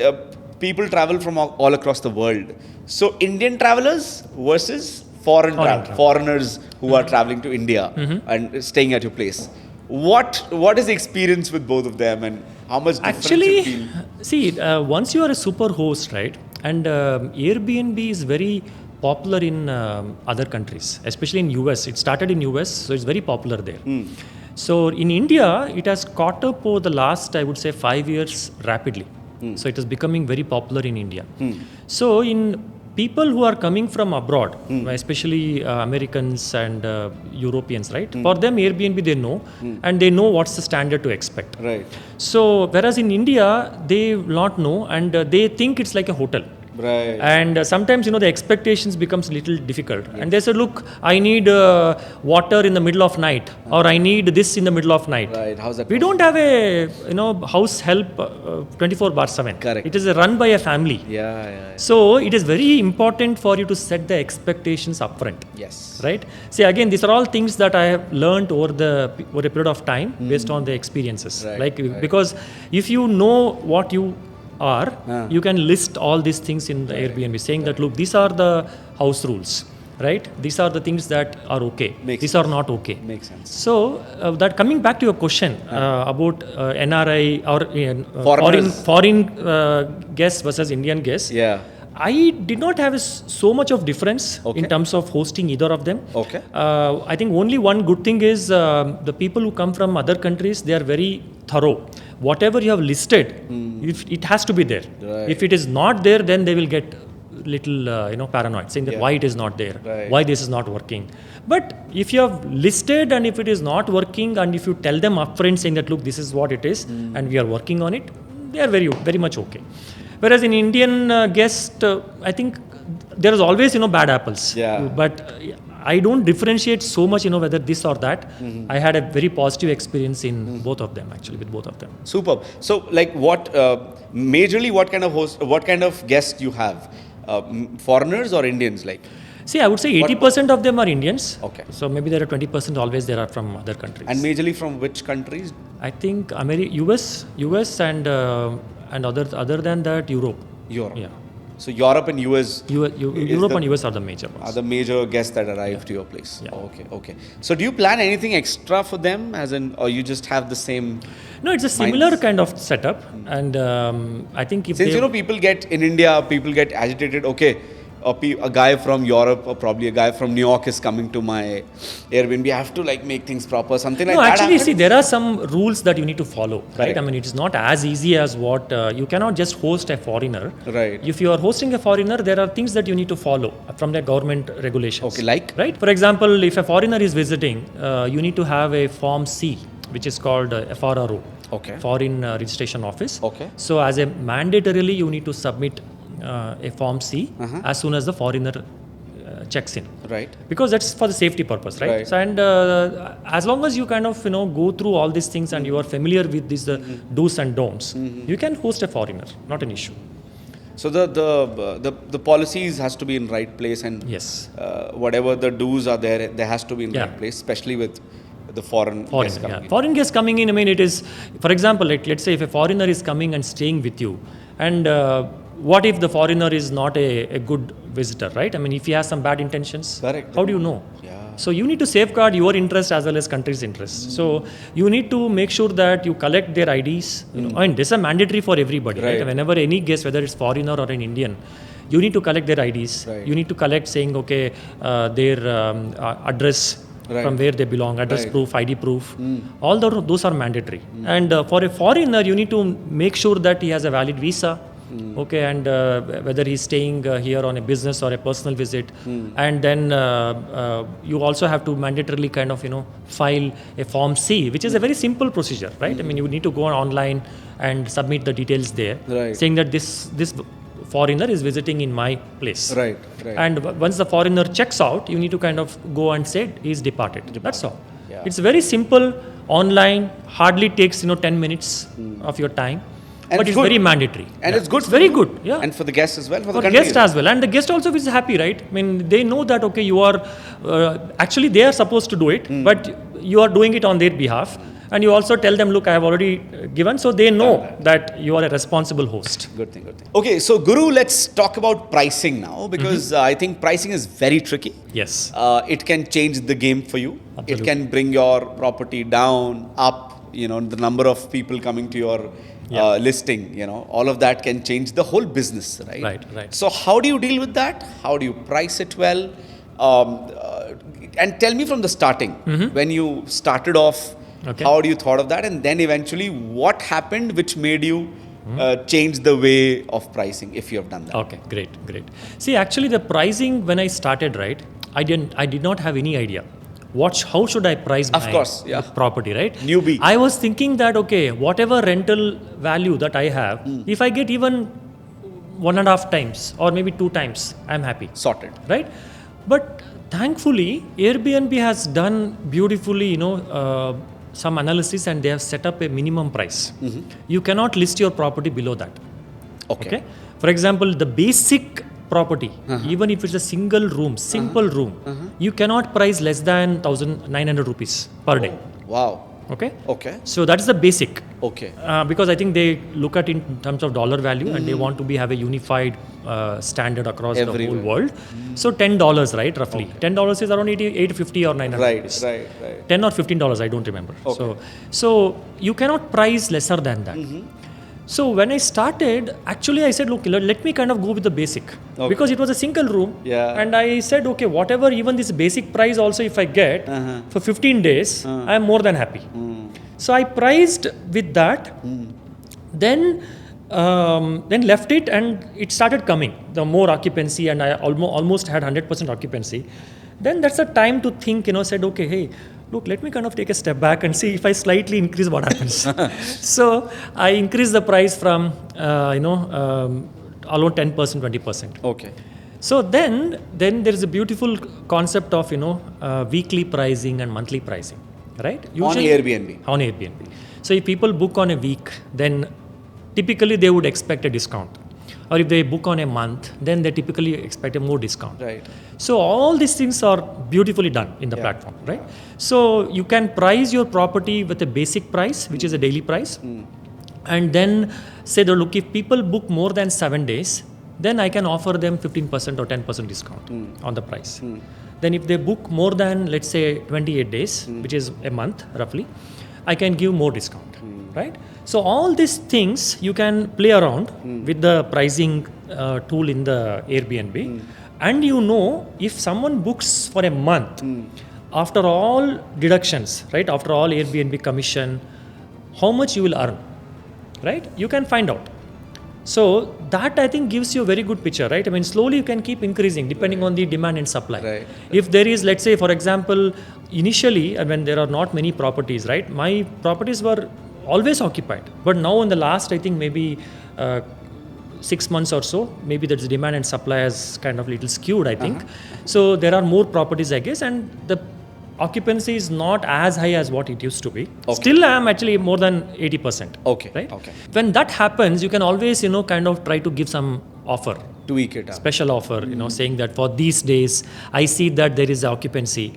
people travel from all across the world, so Indian travelers versus foreigners who are traveling to India and staying at your place. What is the experience with both of them, and how much difference you feel? See, once you are a super host, right, and Airbnb is very popular in other countries, especially in US. It started in US, so it's very popular there. So in India, it has caught up over the last, I would say, 5 years rapidly. So it is becoming very popular in India. So in people who are coming from abroad, especially Americans and Europeans, right? For them, Airbnb they know, and they know what's the standard to expect. Right. So whereas in India, they will not know, and they think it's like a hotel. Right. And sometimes, the expectations becomes a little difficult. And they say, look, I need water in the middle of night, or I need this in the middle of night. Right. How's that? We don't have a, house help 24/7. Correct. It is run by a family. Yeah. So it is very important for you to set the expectations upfront. Yes. Right? See, again, these are all things that I have learned over a period of time based on the experiences. Right. Because if you know what you are, you can list all these things in the Airbnb, saying that, look, these are the house rules, right? These are the things that are okay. These are not okay. Makes sense. So, that coming back to your question about NRI or foreign guests versus Indian guests, I did not have so much of difference in terms of hosting either of them. Okay. I think only one good thing is the people who come from other countries, they are very thorough. Whatever you have listed, if it has to be there. Right. If it is not there, then they will get little paranoid, saying that why it is not there, why this is not working. But if you have listed and if it is not working, and if you tell them upfront saying that, look, this is what it is and we are working on it, they are very, very much okay. Whereas in Indian guest, I think there is always bad apples. But I don't differentiate so much whether this or that. I had a very positive experience in both of them, actually, with both of them. Superb. So, like, majorly what kind of guests you have? Foreigners or Indians, like? See, I would say 80% of them are Indians. Okay. So maybe there are 20% always there are from other countries. And majorly from which countries? I think US and other than that, Europe. Yeah. So Europe and US. Europe and US are the major ones. Are the major guests that arrive to your place. Yeah. Okay. So do you plan anything extra for them, as in, or you just have the same? No, it's a similar kind of setup, and I think if since people get in India, people get agitated. Okay, a guy from Europe or probably a guy from New York is coming to my Airbnb. I have to make things proper, something like that. No, actually, see, there are some rules that you need to follow, right? I mean, it is not as easy as what you cannot just host a foreigner. Right. If you are hosting a foreigner, there are things that you need to follow from the government regulations. Okay, like? Right. For example, if a foreigner is visiting, you need to have a Form C, which is called FRRO. Okay. Foreign Registration Office. Okay. So, as a mandatorily, you need to submit a Form C as soon as the foreigner checks in. Right. Because that's for the safety purpose, right? So, and as long as you kind of go through all these things and you are familiar with these do's and don'ts, you can host a foreigner, not an issue. So the policies has to be in right place, and yes, whatever the do's are there has to be in right place, especially with the foreign guests coming in. Foreign guests coming in, I mean, it is, for example, let's say if a foreigner is coming and staying with you, and what if the foreigner is not a good visitor, right? I mean, if he has some bad intentions, correct. How do you know? Yeah. So you need to safeguard your interest as well as country's interest. So you need to make sure that you collect their IDs. And this is mandatory for everybody, right? Whenever any guest, whether it's foreigner or an Indian, you need to collect their IDs. You need to collect saying, okay, their address, from where they belong, address proof, ID proof. All those are mandatory. And for a foreigner, you need to make sure that he has a valid visa. Okay, and whether he's staying here on a business or a personal visit. And then you also have to mandatorily kind of, file a Form C, which is a very simple procedure, right? I mean, you need to go online and submit the details there, saying that this foreigner is visiting in my place. And once the foreigner checks out, you need to kind of go and say he's departed. That's all. It's very simple, online, hardly takes 10 minutes of your time. And but it's very mandatory. And it's good. Very good. Yeah. And for the guests as well. For the guest as well. And the guest also is happy, right? I mean, they know that, okay, you are, actually they are supposed to do it, but you are doing it on their behalf. And you also tell them, look, I have already given. So they know that you are a responsible host. Good thing. Okay, so Guru, let's talk about pricing now, because I think pricing is very tricky. Yes. It can change the game for you. Absolutely. It can bring your property down, up, the number of people coming to your listing, all of that can change the whole business, right? Right. So how do you deal with that? How do you price it well? And tell me from the starting, when you started off, how do you thought of that? And then eventually what happened which made you change the way of pricing, if you have done that? Okay, great. See, actually the pricing, when I started, right, I did not have any idea. How should I price my property, right? Newbie. I was thinking that, okay, whatever rental value that I have, if I get even 1.5 times or maybe 2 times, I'm happy. Sorted. Right? But thankfully, Airbnb has done beautifully, some analysis, and they have set up a minimum price. You cannot list your property below that. Okay? For example, the basic property, even if it's a single room, simple room, you cannot price less than 1,900 rupees per day. Wow. Okay? Okay. So that is the basic. Okay. Because I think they look at it in terms of dollar value, and they want to have a unified standard across the whole world. So $10, right, roughly. $10 is around 850 or 900 rupees. Right. $10 or $15, I don't remember. So you cannot price lesser than that. So when I started, actually I said, look, let me kind of go with the basic. Because it was a single room. And I said, okay, whatever, even this basic price also if I get for 15 days, I am more than happy. So I priced with that. Then left it, and it started coming. The more occupancy, and I almost had 100% occupancy. Then that's the time to think, said, okay, hey, look, let me kind of take a step back and see if I slightly increase what happens. So I increased the price from, around 10%, 20%. Okay. So then there is a beautiful concept of, weekly pricing and monthly pricing, right? Usually, on Airbnb. On Airbnb. So if people book on a week, then typically they would expect a discount. Or if they book on a month, then they typically expect a more discount. Right. So all these things are beautifully done in the platform, right? So you can price your property with a basic price, which is a daily price. And then say, look, if people book more than 7 days, then I can offer them 15% or 10% discount on the price. Then if they book more than, let's say, 28 days, which is a month roughly, I can give more discount, right? So all these things you can play around with the pricing tool in the Airbnb. And if someone books for a month, after all deductions, right, after all Airbnb commission, how much you will earn, right? You can find out. So that I think gives you a very good picture, right? I mean, slowly you can keep increasing depending on the demand and supply. Right. If there is, let's say, for example, initially when there are not many properties, right? My properties were always occupied. But now in the last, I think maybe 6 months or so, maybe the demand and supply has kind of little skewed, I think. So there are more properties, I guess, and the occupancy is not as high as what it used to be. Still, I am actually more than 80%. Okay. Right? Okay. When that happens, you can always, kind of try to give some offer tweak it up. special offer, saying that for these days, I see that there is occupancy.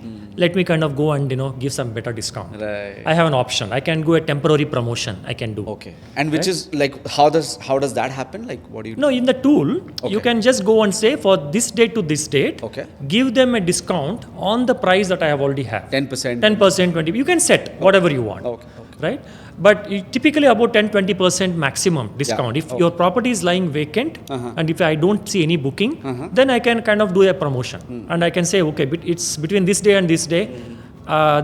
Let me kind of go and, give some better discount. Right. I have an option. I can go a temporary promotion. I can do. Okay. And which is like, how does that happen? Like, what do you do? No, in the tool, you can just go and say for this date to this date, Okay. give them a discount on the price that I have already have. 10%? 10%, 20%. You can set whatever you want. Okay. Right? But typically about 10-20% maximum discount. If your property is lying vacant and if I don't see any booking, then I can kind of do a promotion. And I can say, okay, it's between this day and this day,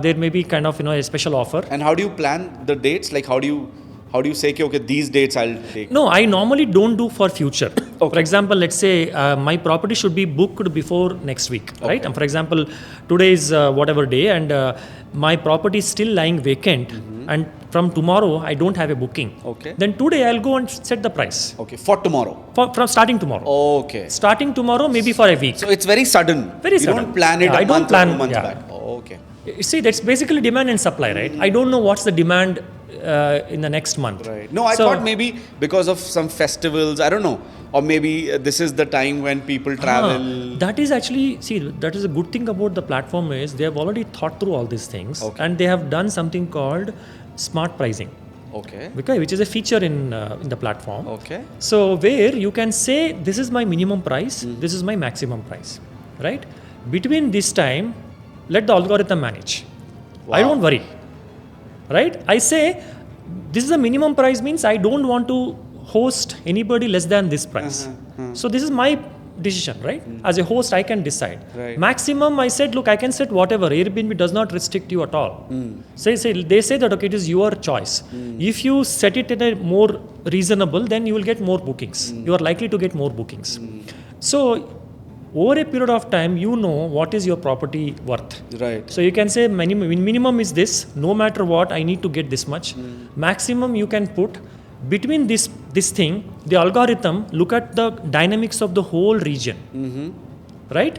there may be kind of, a special offer. And how do you plan the dates? Like, how do you say, okay, these dates I'll take? No, I normally don't do for future. For example, let's say my property should be booked before next week, right? And for example, today is whatever day and my property is still lying vacant and from tomorrow I don't have a booking. Okay. Then today I'll go and set the price. Okay, for tomorrow. From starting tomorrow. Okay. Starting tomorrow, maybe for a week. So it's very sudden. Very sudden. You don't plan it I a don't month plan, or 2 months yeah. back. Oh, okay. You see, that's basically demand and supply, right? I don't know what's the demand in the next month. Right. No, I thought maybe because of some festivals, I don't know. Or maybe this is the time when people travel. That is actually, see, that is a good thing about the platform is they have already thought through all these things and they have done something called smart pricing. Okay. Which is a feature in the platform. Okay. So where you can say this is my minimum price, this is my maximum price, right? Between this time, let the algorithm manage. Wow. I don't worry, right? I say this is the minimum price means I don't want to host anybody less than this price. So this is my decision, right? As a host, I can decide. Right. Maximum, I said, look, I can set whatever. Airbnb does not restrict you at all. They say that, okay, it is your choice. If you set it in a more reasonable, then you will get more bookings. You are likely to get more bookings. So over a period of time, you know what is your property worth. Right. So you can say minimum is this, no matter what, I need to get this much. Maximum you can put. Between this thing, the algorithm look at the dynamics of the whole region, right?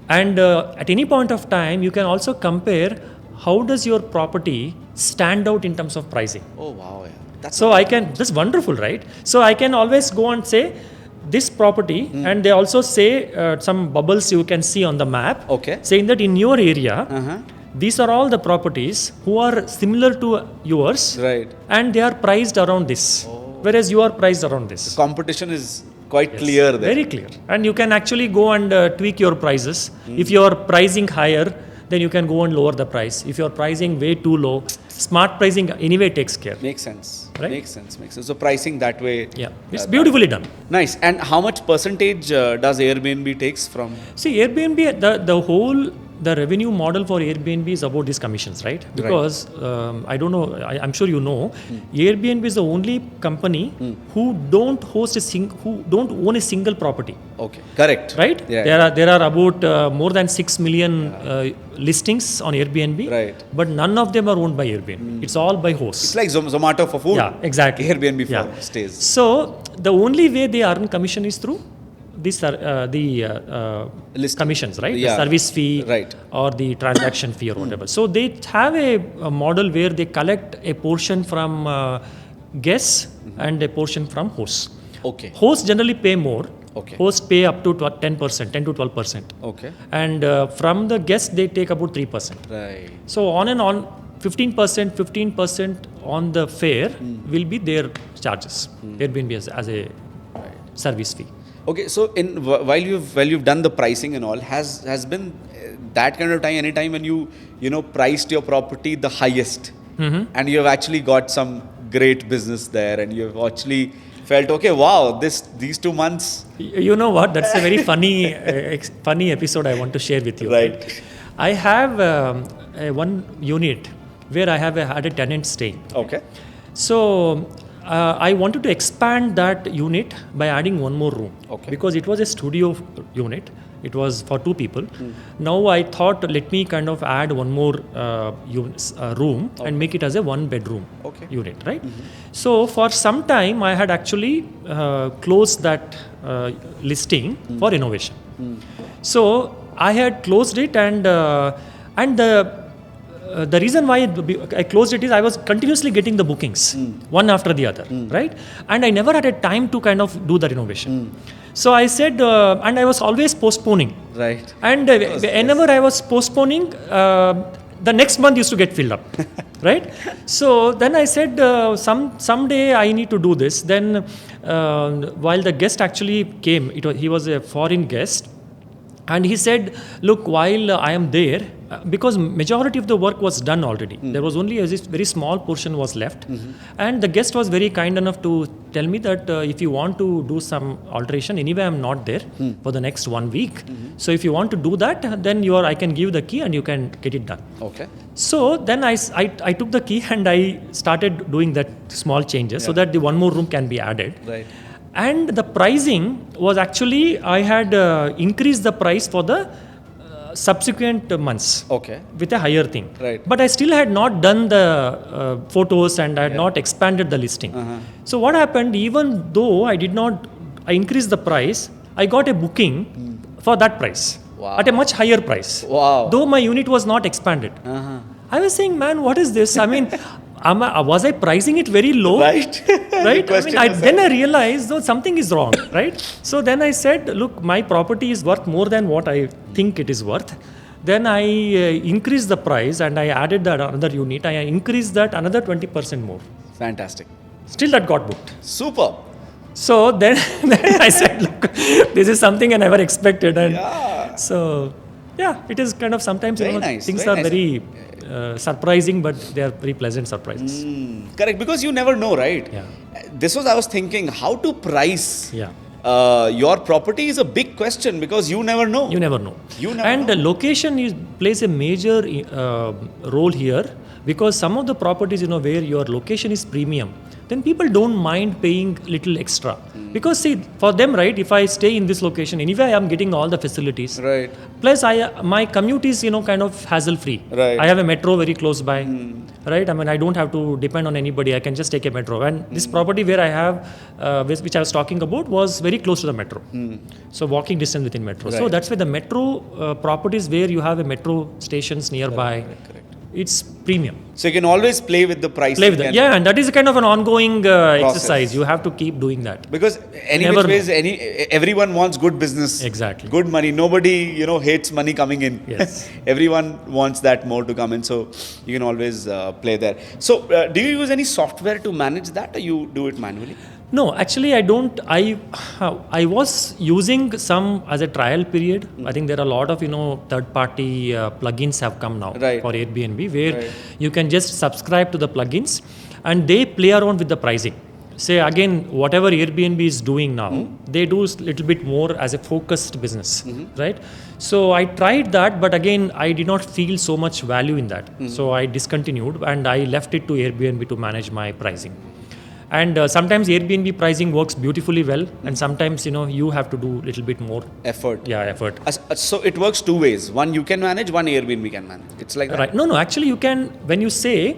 And at any point of time, you can also compare how does your property stand out in terms of pricing. Oh wow, yeah. That's wonderful, right? So I can always go and say this property, and they also say some bubbles you can see on the map, saying that in your area. These are all the properties who are similar to yours, right? And they are priced around this, whereas you are priced around this. The competition is quite clear there. Very clear. And you can actually go and tweak your prices. If you are pricing higher, then you can go and lower the price. If you are pricing way too low, smart pricing anyway takes care. Makes sense. Right? Makes sense. So pricing that way. Yeah, it's beautifully done. Nice. And how much percentage does Airbnb takes from? See, Airbnb, the revenue model for Airbnb is about these commissions, right? Because I don't know, I'm sure you know, Airbnb is the only company who don't own a single property. Okay, correct. Right? Yeah. There are about more than 6 million listings on Airbnb. Right. But none of them are owned by Airbnb. It's all by hosts. It's like Zomato for food. Yeah, exactly. Airbnb for stays. So the only way they earn commission is through commissions, right? Yeah. The service fee, right, or the transaction fee or whatever. So they have a model where they collect a portion from guests and a portion from hosts. Okay. Hosts generally pay more. Okay. Hosts pay up to 10%, 10 to 12%. Okay. And from the guests, they take about 3%. Right. So on and on, 15% on the fare will be their charges. Airbnb as a service fee. Okay, so while you've done the pricing and all, has been that kind of time, any time when you priced your property the highest, and you have actually got some great business there, and you have actually felt, okay, wow, these 2 months. You know what? That's a very funny episode I want to share with you. Right. I have one unit where I had a tenant staying. Okay. So I wanted to expand that unit by adding one more room. Okay. Because it was a studio unit. It was for 2 people. Now I thought, let me kind of add one more room and make it as a 1-bedroom unit, right? So for some time I had actually closed that listing for renovation. So I had closed it, and the reason why I closed it is I was continuously getting the bookings, one after the other, right? And I never had a time to kind of do the renovation. So I said, and I was always postponing. Right. And whenever I was postponing, the next month used to get filled up, right? So then I said, someday I need to do this. Then while the guest actually came, he was a foreign guest. And he said, look, while I am there, because majority of the work was done already. There was only a very small portion was left. And the guest was very kind enough to tell me that if you want to do some alteration, anyway I'm not there for the next 1 week. So if you want to do that, then I can give the key and you can get it done. Okay. So then I took the key and I started doing that small changes so that the one more room can be added. Right. And the pricing was actually, I had increased the price for the subsequent months. Okay. With a higher thing. Right. But I still had not done the photos and I had not expanded the listing. So what happened, even though I increased the price, I got a booking for that price. Wow. At a much higher price. Wow. Though my unit was not expanded. I was saying, man, what is this? I mean, was I pricing it very low? Right. Right? Then I realized though something is wrong, right? So then I said, look, my property is worth more than what I think it is worth. Then I increased the price and I added that another unit. I increased that another 20% more. Fantastic. Still that got booked. Super. So then I said, look, this is something I never expected. And so, yeah, it is kind of sometimes Nice, things very are nice. very surprising, but they are very pleasant surprises. Correct, because you never know, right? Yeah. I was thinking, how to price Yeah. your property is a big question because you never know. You never know. You never and know. the location plays a major role here, because some of the properties, where your location is premium, then people don't mind paying little extra. Because see, for them, right, if I stay in this location, anyway I am getting all the facilities. Right. Plus my commute is, kind of hassle free. Right. I have a metro very close by. Right. I mean, I don't have to depend on anybody. I can just take a metro. And this property where I have, which I was talking about, was very close to the metro. So walking distance within metro. Right. So that's why the metro properties where you have a metro stations nearby, Correct. it's premium. So you can always play with the price. Play with that. Yeah, and that is kind of an ongoing exercise. You have to keep doing that. Because Never everyone wants good business. Exactly. Good money. Nobody, hates money coming in. Yes. Everyone wants that more to come in. So you can always play there. So do you use any software to manage that, or you do it manually? No, actually I don't. I was using some as a trial period. I think there are a lot of third-party plugins have come now Right. for Airbnb, where you can just subscribe to the plugins and they play around with the pricing. Say again, whatever Airbnb is doing now, they do a little bit more as a focused business, right? So I tried that, but again, I did not feel so much value in that. So I discontinued and I left it to Airbnb to manage my pricing. And sometimes Airbnb pricing works beautifully well, and sometimes you have to do a little bit more Effort. effort. So it works two ways. One you can manage, one Airbnb can manage. It's like that. Right? No. Actually, you can, when you say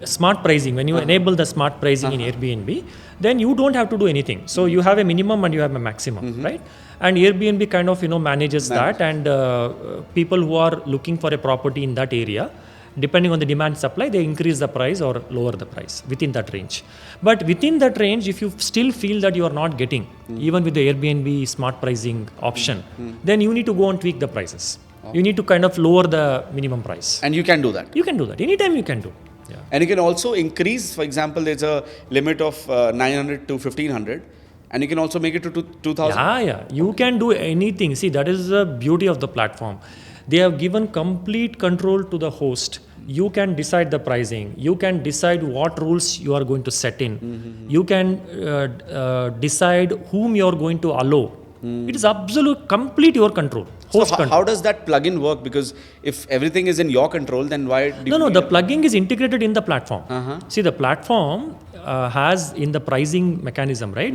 smart pricing, when you enable the smart pricing in Airbnb, then you don't have to do anything. So you have a minimum and you have a maximum, right? And Airbnb kind of manages that, and people who are looking for a property in that area, depending on the demand supply, they increase the price or lower the price within that range. But within that range, if you still feel that you are not getting, even with the Airbnb smart pricing option, then you need to go and tweak the prices. You need to kind of lower the minimum price. And you can do that. You can do that. Anytime you can do. Yeah. And you can also increase, for example, there's a limit of 900 to 1500. And you can also make it to 2000. Yeah. You can do anything. See, that is the beauty of the platform. They have given complete control to the host. You can decide the pricing. You can decide what rules you are going to set in. You can decide whom you are going to allow. It is complete your control. Host control. How does that plugin work? Because if everything is in your control, then why do you... No, the plugin is integrated in the platform. See, the platform has in the pricing mechanism, right?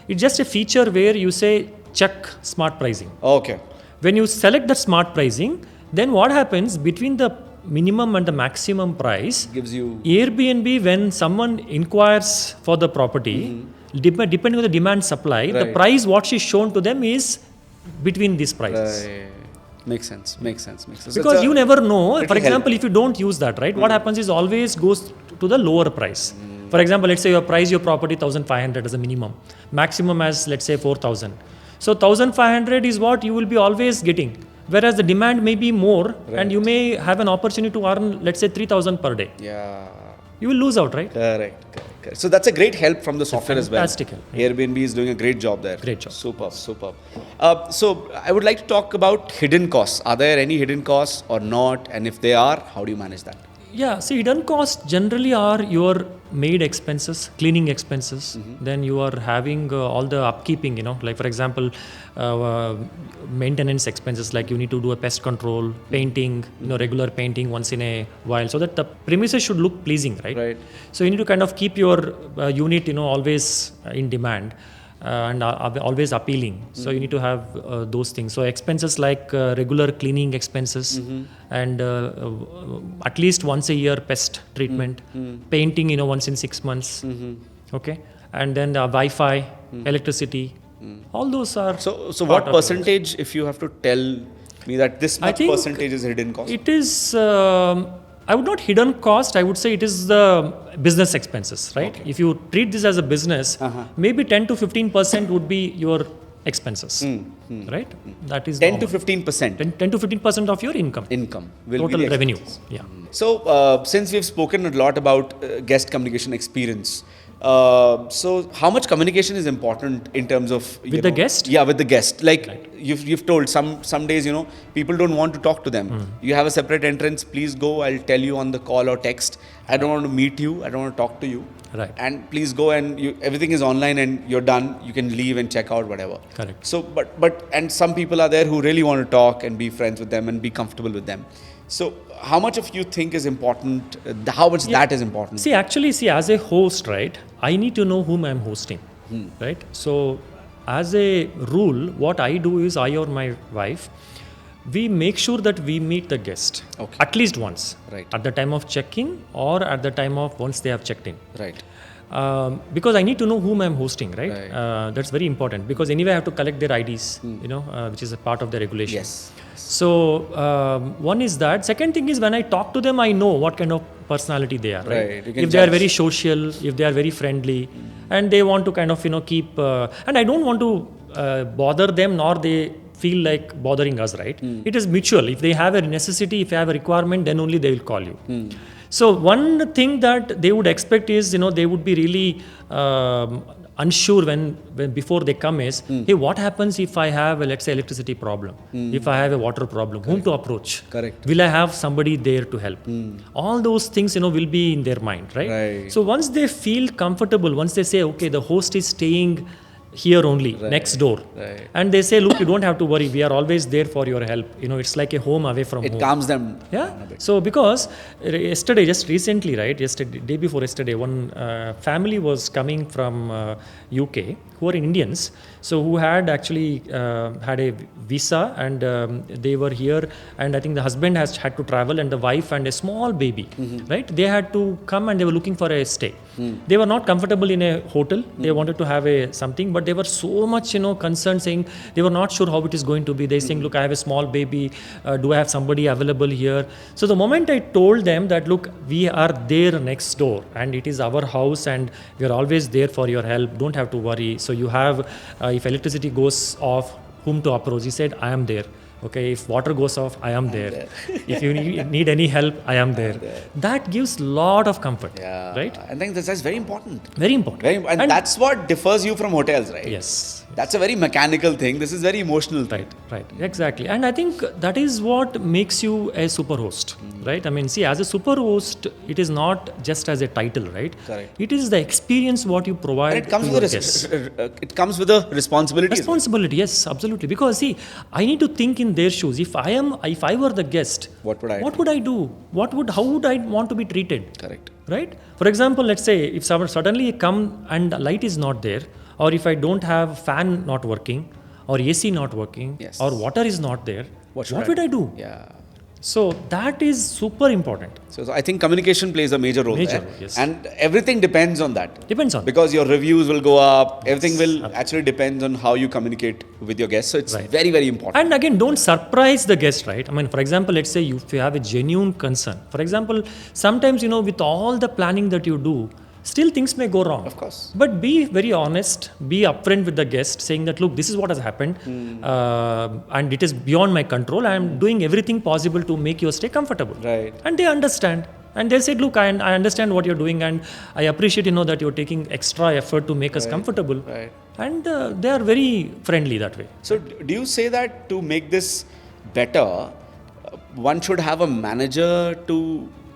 It's just a feature where you say check smart pricing. Okay. When you select the smart pricing, then what happens between the minimum and the maximum price, Gives you... Airbnb, when someone inquires for the property, depending on the demand supply, the price what is shown to them is between these prices. Right. Makes sense. Because you never know. For example, if you don't use that, right, what happens is always goes to the lower price. For example, let's say you price your property 1,500 as a minimum, maximum as let's say 4,000. So 1,500 is what you will be always getting. Whereas the demand may be more, and you may have an opportunity to earn, let's say, 3,000 per day. Yeah. You will lose out, right? Correct. So that's a great help from the software as well. Fantastic help. Yeah. Airbnb is doing a great job there. Great job. Superb. So I would like to talk about hidden costs. Are there any hidden costs or not? And if they are, how do you manage that? Yeah, see, hidden costs generally are your maid expenses, cleaning expenses. Then you are having all the upkeeping, like for example, maintenance expenses, like you need to do a pest control, painting, regular painting once in a while, so that the premises should look pleasing, right? Right. So you need to kind of keep your unit, always in demand. And always appealing. So you need to have those things. So expenses like regular cleaning expenses and at least once a year pest treatment, painting, once in 6 months. Okay, and then the Wi-Fi, electricity, all those are. So what percentage, if you have to tell me that this much think percentage is hidden cost? It is. I would not hidden cost. I would say it is the business expenses, right? Okay. If you treat this as a business, maybe 10 to 15% would be your expenses, right? That is 10 to normal. 15%. 10 to 15% of your income. Will Total be the revenue. expenses. Yeah. So since we've spoken a lot about guest communication experience, so how much communication is important in terms of With the guest? Yeah, with the guest. Like Right. you've told some days people don't want to talk to them. You have a separate entrance. Please go. I'll tell you on the call or text. I don't want to meet you. I don't want to talk to you. Right. And please go and everything is online and you're done. You can leave and check out whatever. Correct. So but and some people are there who really want to talk and be friends with them and be comfortable with them. So how much of you think is important? How much that is important? See, as a host, right, I need to know whom I'm hosting, right? So as a rule, what I do is I or my wife, we make sure that we meet the guest at least once, Right. at the time of check-in or at the time of once they have checked in. Right. Because I need to know whom I'm hosting, right? Right. That's very important because anyway I have to collect their IDs, which is a part of the regulation. Yes. So one is that. Second thing is when I talk to them, I know what kind of personality they are, right? Right. You can If they are judge. very social, if they are very friendly, and they want to kind of keep, and I don't want to bother them, nor they feel like bothering us, right? It is mutual. If they have a necessity, if they have a requirement, then only they will call you. So one thing that they would expect is, they would be really unsure when before they come is, hey, what happens if I have, let's say, electricity problem? If I have a water problem, whom to approach? Correct. Will I have somebody there to help? All those things, will be in their mind, right? Right. So once they feel comfortable, once they say, okay, the host is staying here only, next door. Right. And they say, look, you don't have to worry. We are always there for your help. It's like a home away from It home. calms them Yeah. down a bit. So because yesterday, just recently, right? Day before yesterday, one family was coming from UK who are Indians. So who had actually had a visa and they were here. And I think the husband has had to travel and the wife and a small baby, right? They had to come and they were looking for a stay. They were not comfortable in a hotel. They wanted to have something, but they were so much, concerned, saying they were not sure how it is going to be. They saying, look, I have a small baby. Do I have somebody available here? So the moment I told them that, look, we are there next door and it is our house and we are always there for your help. Don't have to worry. So you have, if electricity goes off, whom to approach? He said, I am there. Okay, if water goes off, I am there. If you need any help, I am there. That gives lot of comfort, Yeah. right? I think that's very important. Very important. And that's what differs you from hotels, right? Yes. That's a very mechanical thing. This is very emotional thing. Right, exactly. And I think that is what makes you a super host, right? I mean, see, as a super host, it is not just as a title, right? Correct. It is the experience what you provide And it comes to with your guests. it comes with a responsibility. as well. Responsibility, yes, absolutely. Because see, I need to think in their shoes. If I were the guest, What would I do? How would I want to be treated? Correct. Right? For example, let's say if someone suddenly come and the light is not there, or if I don't have fan not working, or AC not working, Yes. or water is not there, What would I do? Yeah. So that is super important. So I think communication plays a major role Major there. role, yes. And everything depends on that. Depends on. Because your reviews will go up. Everything will actually depends on how you communicate with your guests. So it's Right. very, very important. And again, don't surprise the guest, right? I mean, for example, let's say if you have a genuine concern. For example, sometimes, with all the planning that you do, still things may go wrong. Of course. But be very honest, be upfront with the guest, saying that, look, this is what has happened, and it is beyond my control. I am doing everything possible to make your stay comfortable. Right. And they understand. And they said, look, I understand what you're doing, and I appreciate, that you're taking extra effort to make us comfortable. Right. And they are very friendly that way. So do you say that to make this better, one should have a manager to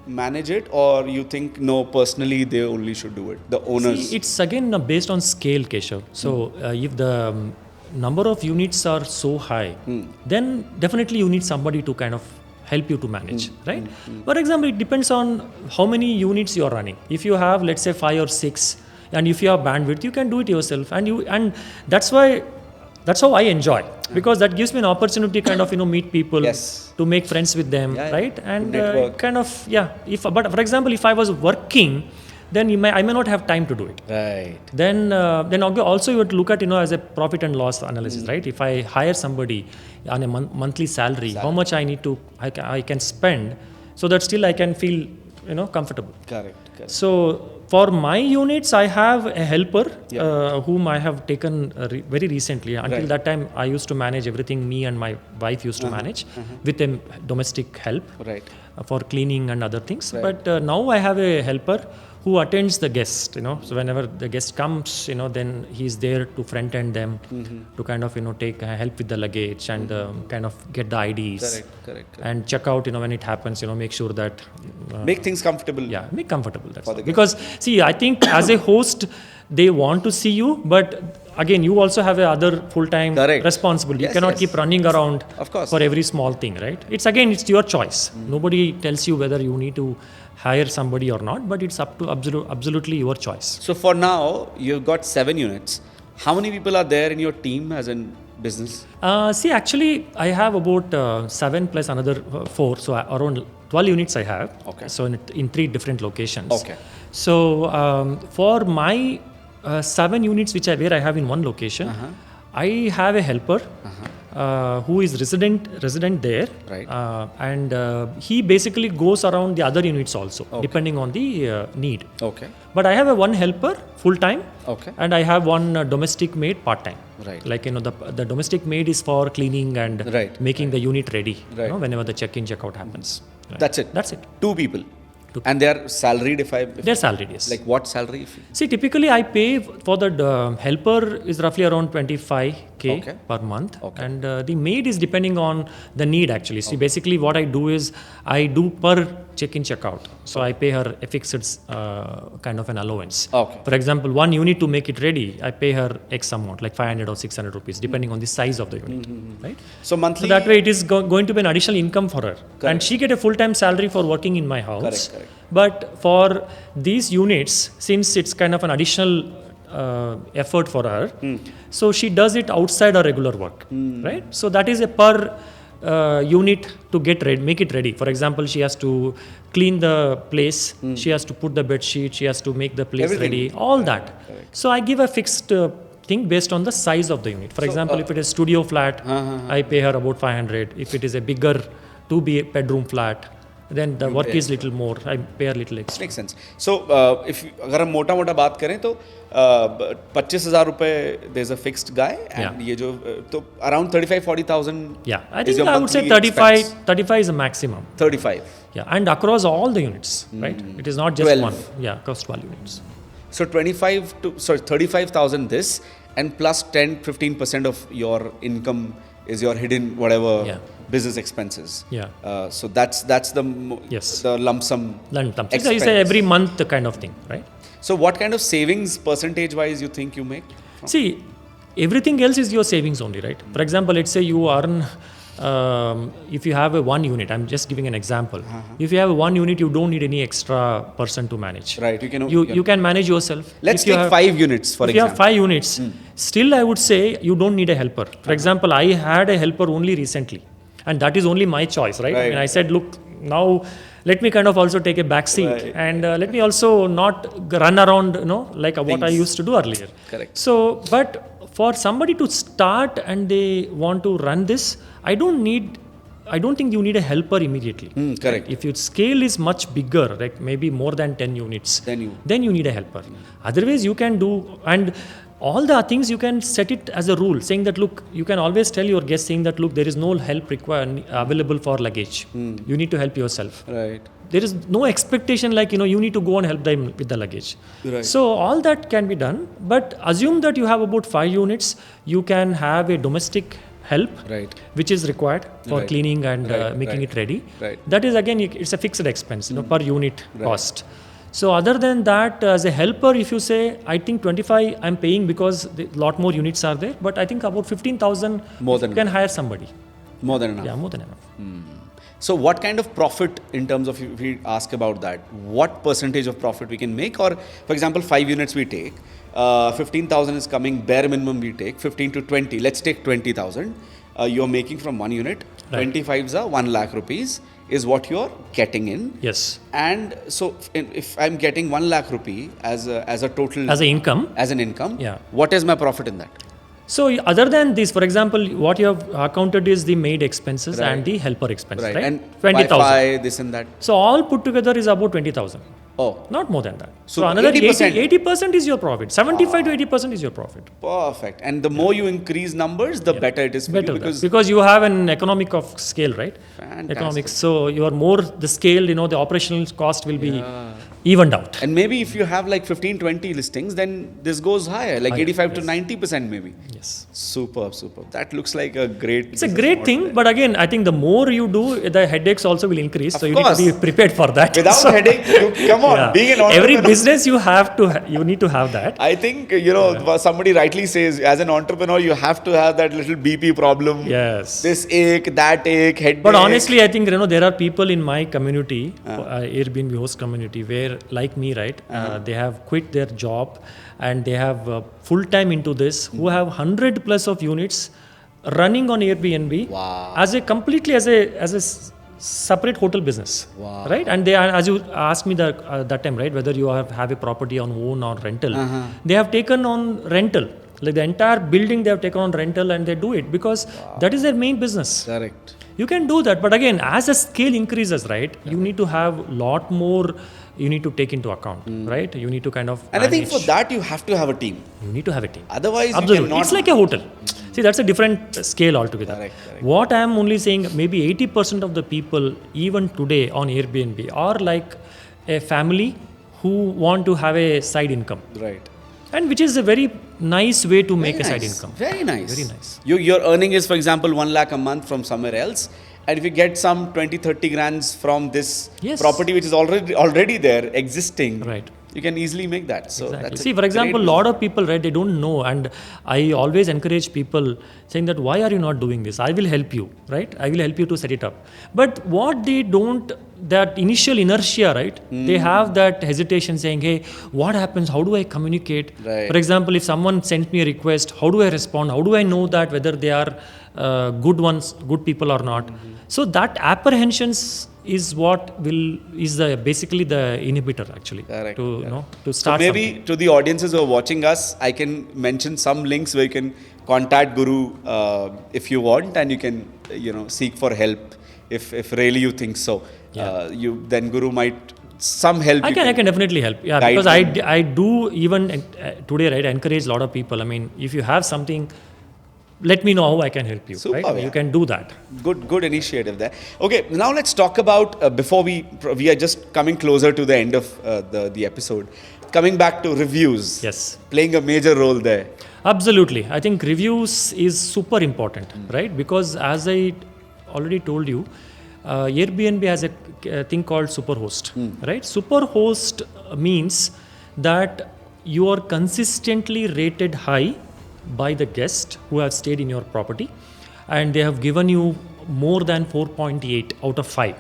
manage it, or you think no, personally they only should do it, the owners? See, it's again based on scale, Keshav. So if the number of units are so high, then definitely you need somebody to kind of help you to manage, right? For example, it depends on how many units you are running. If you have, let's say, 5 or 6, and if you have bandwidth, you can do it yourself, and that's how I enjoy, because that gives me an opportunity to kind of meet people, to make friends with them, right? And kind of but for example, if I was working, then I may not have time to do it. Right. Then also you have to look at as a profit and loss analysis, right? If I hire somebody on a monthly salary, how much I can spend, so that still I can feel comfortable. Correct. So for my units, I have a helper whom I have taken very recently. Until that time, I used to manage everything. Me and my wife used to manage with a domestic help for cleaning and other things. But now I have a helper who attends the guest, so whenever the guest comes, then he's there to front end them, to kind of, take help with the luggage and kind of get the IDs. Correct. And check out, when it happens, make sure that... make things comfortable. Yeah, make comfortable. That's all. Because, see, I think as a host, they want to see you, but again, you also have a other full-time responsibility. You cannot keep running around for every small thing, right? It's your choice. Nobody tells you whether you need to hire somebody or not, but it's up to absolutely your choice. So for now, you've got 7 units. How many people are there in your team as in business? See, actually, I have about 7 plus another 4, so around 12 units I have. Okay. So in 3 different locations. Okay. So for my 7 units where I have in one location, I have a helper who is resident there, and he basically goes around the other units also, depending on the need. Okay. But I have one helper full time, and I have one domestic maid part time. Right. Like the domestic maid is for cleaning and making the unit ready. Whenever the check-in check-out happens. Right. That's it. 2 people. And they are salaried They're salaried, yes. Like what salary? See, typically I pay for the helper is roughly around 25K per month. And the maid is depending on the need actually. See, basically what I do is I do per check-in, check-out. So I pay her a fixed kind of an allowance. For example, one unit to make it ready, I pay her X amount, like 500 or 600 rupees, depending on the size of the unit. Right? So monthly? So that way it is going to be an additional income for her. And she get a full-time salary for working in my house. Correct. But for these units, since it's kind of an additional effort for her, so she does it outside her regular work, right? So that is a per unit to get ready, make it ready. For example, she has to clean the place, she has to put the bed sheet, she has to make the place ready, all that. So I give a fixed thing based on the size of the unit. For example, if it is studio flat, I pay her about 500. If it is a bigger 2-bedroom flat, then the work is little more. I pay a little extra. Makes sense. So, अगर हम मोटा बात करें तो 25,000 रुपए there's a fixed guy, and ये जो तो around 35,000-40,000. Yeah, I think I would say 35 is the maximum. 35. Yeah, and across all the units, right? It is not just 12. one. Yeah, across 12 units. So 35,000 this, and plus 10-15% of your income is your hidden whatever business expenses. Yeah. So that's the lump sum. So you say every month kind of thing, right? So what kind of savings percentage wise you think you make? See, everything else is your savings only, right? For example, let's say you earn, if you have a 1 unit, I'm just giving an example. If you have a 1 unit, you don't need any extra person to manage. Right. You can manage yourself. Let's take 5 units for example. If you have 5 units, still I would say you don't need a helper. For example, I had a helper only recently, and that is only my choice, right? I mean, I said, look, now let me kind of also take a back seat, and let me also not run around, like what I used to do earlier. Correct. So, but for somebody to start and they want to run this, I don't need I don't think you need a helper immediately. Correct. If your scale is much bigger, like maybe more than 10 units, then you need a helper. Otherwise, you can do, and all the things you can set it as a rule, saying that, look, you can always tell your guests, saying that, look, there is no help available for luggage. You need to help yourself. Right. There is no expectation like, you need to go and help them with the luggage. Right. So all that can be done, but assume that you have about 5 units, you can have a domestic help, which is required for cleaning and making it ready. That is, again, it's a fixed expense, per unit cost. So other than that, as a helper, if you say, I think 25 I'm paying because a lot more units are there, but I think about 15,000 you can hire somebody. More than enough. Yeah, more than enough. So what kind of profit, in terms of, if we ask about that, what percentage of profit we can make? Or, for example, 5 units we take, 15,000 is coming, bare minimum we take, 15 to 20, let's take 20,000. You're making from 1 unit, 25s are 1 lakh rupees is what you're getting in. Yes. And so if I'm getting 1 lakh rupee as a total... As an income. As an income, what is my profit in that? So other than this, for example, what you have accounted is the maid expenses and the helper expenses, right? And 20,000. Wi-Fi, this and that. So all put together is about 20,000. Oh. Not more than that. So another 80%. 80% is your profit. 75 to 80% is your profit. Perfect. And the more you increase numbers, the better it is for you. Because you have an economic of scale, right? Fantastic. Economics. So you are more the scale, the operational cost will be evened out. And maybe if you have like 15, 20 listings, then this goes higher, like 85 to 90% maybe. Yes. Superb. That looks like a great... It's a great thing, but again, I think the more you do, the headaches also will increase. So you course. need to be prepared for that. Without headache, come on, being an entrepreneur. Every business you need to have that. I think, somebody rightly says, as an entrepreneur, you have to have that little BP problem. Yes. This ache, that ache, headache. But honestly, I think, there are people in my community, Airbnb host community, where like me, right, they have quit their job and they have full-time into this, who have 100 plus of units running on Airbnb as a separate hotel business, right? And they are, as you asked me that time, right, whether you have a property on own or rental, they have taken on rental. Like the entire building they have taken on rental and they do it because that is their main business. Correct. You can do that, but again, as the scale increases, right, you need to have lot more. You need to take into account, right? You need to kind of And manage. I think for that you have to have a team. You need to have a team. Otherwise, absolutely, you cannot. It's like a hotel. See, that's a different scale altogether. Correct. What I am only saying, maybe 80% of the people, even today on Airbnb, are like a family who want to have a side income. Right. And which is a very nice way to make a side income. Very nice. Very nice. Your earning is, for example, 1 lakh a month from somewhere else. And if you get some 20, 30 grands from this property which is already there, existing, right, you can easily make that. So exactly. that's See, for example, a lot of people, right, they don't know. And I always encourage people saying that, why are you not doing this? I will help you, right? I will help you to set it up. But what they don't, that initial inertia, right? They have that hesitation saying, hey, what happens? How do I communicate? Right. For example, if someone sent me a request, how do I respond? How do I know that whether they are good people or not? So that apprehensions is what is basically the inhibitor actually. Correct. To start. So maybe to the audiences who are watching us, I can mention some links where you can contact Guru if you want, and you can seek for help if really you think so. Then Guru might some help. I can definitely help. Yeah, because I do even today, right, encourage a lot of people. I mean, if you have something, let me know how I can help you. Super, right? You can do that. Good initiative there. Okay, now let's talk about before we are just coming closer to the end of the episode. Coming back to reviews. Yes. Playing a major role there. Absolutely. I think reviews is super important, right? Because as I already told you, Airbnb has a thing called Superhost, right? Superhost means that you are consistently rated high by the guest who have stayed in your property, and they have given you more than 4.8 out of 5.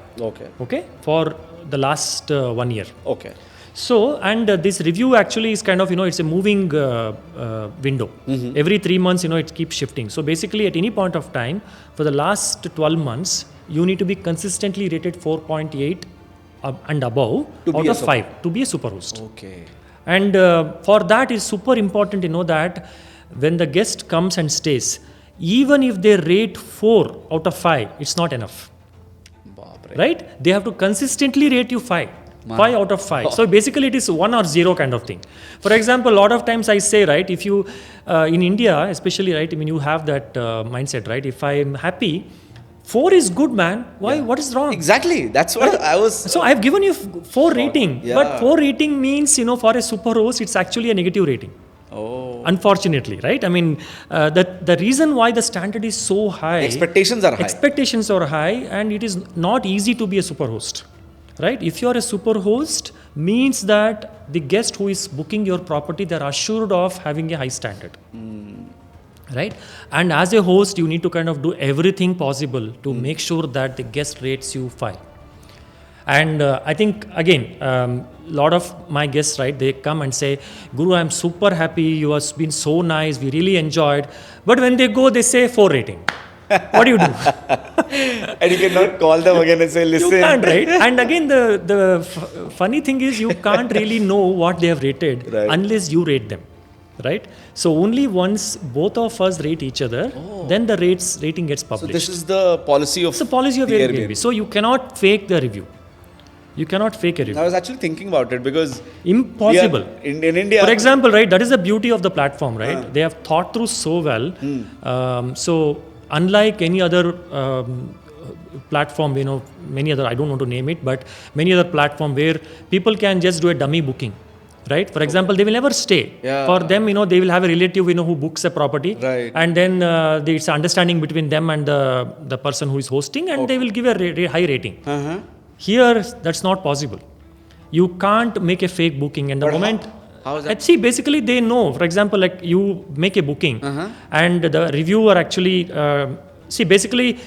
Okay, for the last 1 year. Okay. So, and this review actually is kind of, it's a moving window. Every 3 months, it keeps shifting. So basically at any point of time, for the last 12 months, you need to be consistently rated 4.8 and above out of 5 to be a superhost. Okay. And for that, it's super important to know that when the guest comes and stays, even if they rate 4 out of 5, it's not enough. right? They have to consistently rate you 5. 5 out of 5. So basically it is 1 or 0 kind of thing. For example, a lot of times I say, right, if you, in India especially, right, I mean, you have that mindset, right? If I am happy, 4 is good, man. Why? What is wrong? Exactly. That's what I was. So I've given you 4 rating. Yeah. But 4 rating means, for a super host, it's actually a negative rating. Oh. Unfortunately, right? I mean, the reason why the standard is so high. Expectations are high. Expectations are high, and it is not easy to be a super host. Right? If you are a super host, means that the guest who is booking your property, they are assured of having a high standard. Right? And as a host, you need to kind of do everything possible to make sure that the guest rates you 5. And I think, again, a lot of my guests, right, they come and say, Guru, I'm super happy, you have been so nice, we really enjoyed. But when they go, they say 4 rating. What do you do? And you cannot call them again and say, listen. You can't, right? And again, the funny thing is, you can't really know what they have rated unless you rate them, right? So only once both of us rate each other, then the rating gets published. So this is the policy of It's the policy of Airbnb. So you cannot fake the review. You cannot fake a review. I was actually thinking about it because impossible. In India, for example, right, that is the beauty of the platform, right? They have thought through so well. So unlike any other platform, many other, I don't want to name it, but many other platform where people can just do a dummy booking, right? For example, they will never stay. For them, they will have a relative, who books a property, and then it's understanding between them and the person who is hosting, and they will give a high rating. Here, that's not possible. You can't make a fake booking, and the moment. How is that? See, basically they know. For example, like you make a booking, and the reviewer actually basically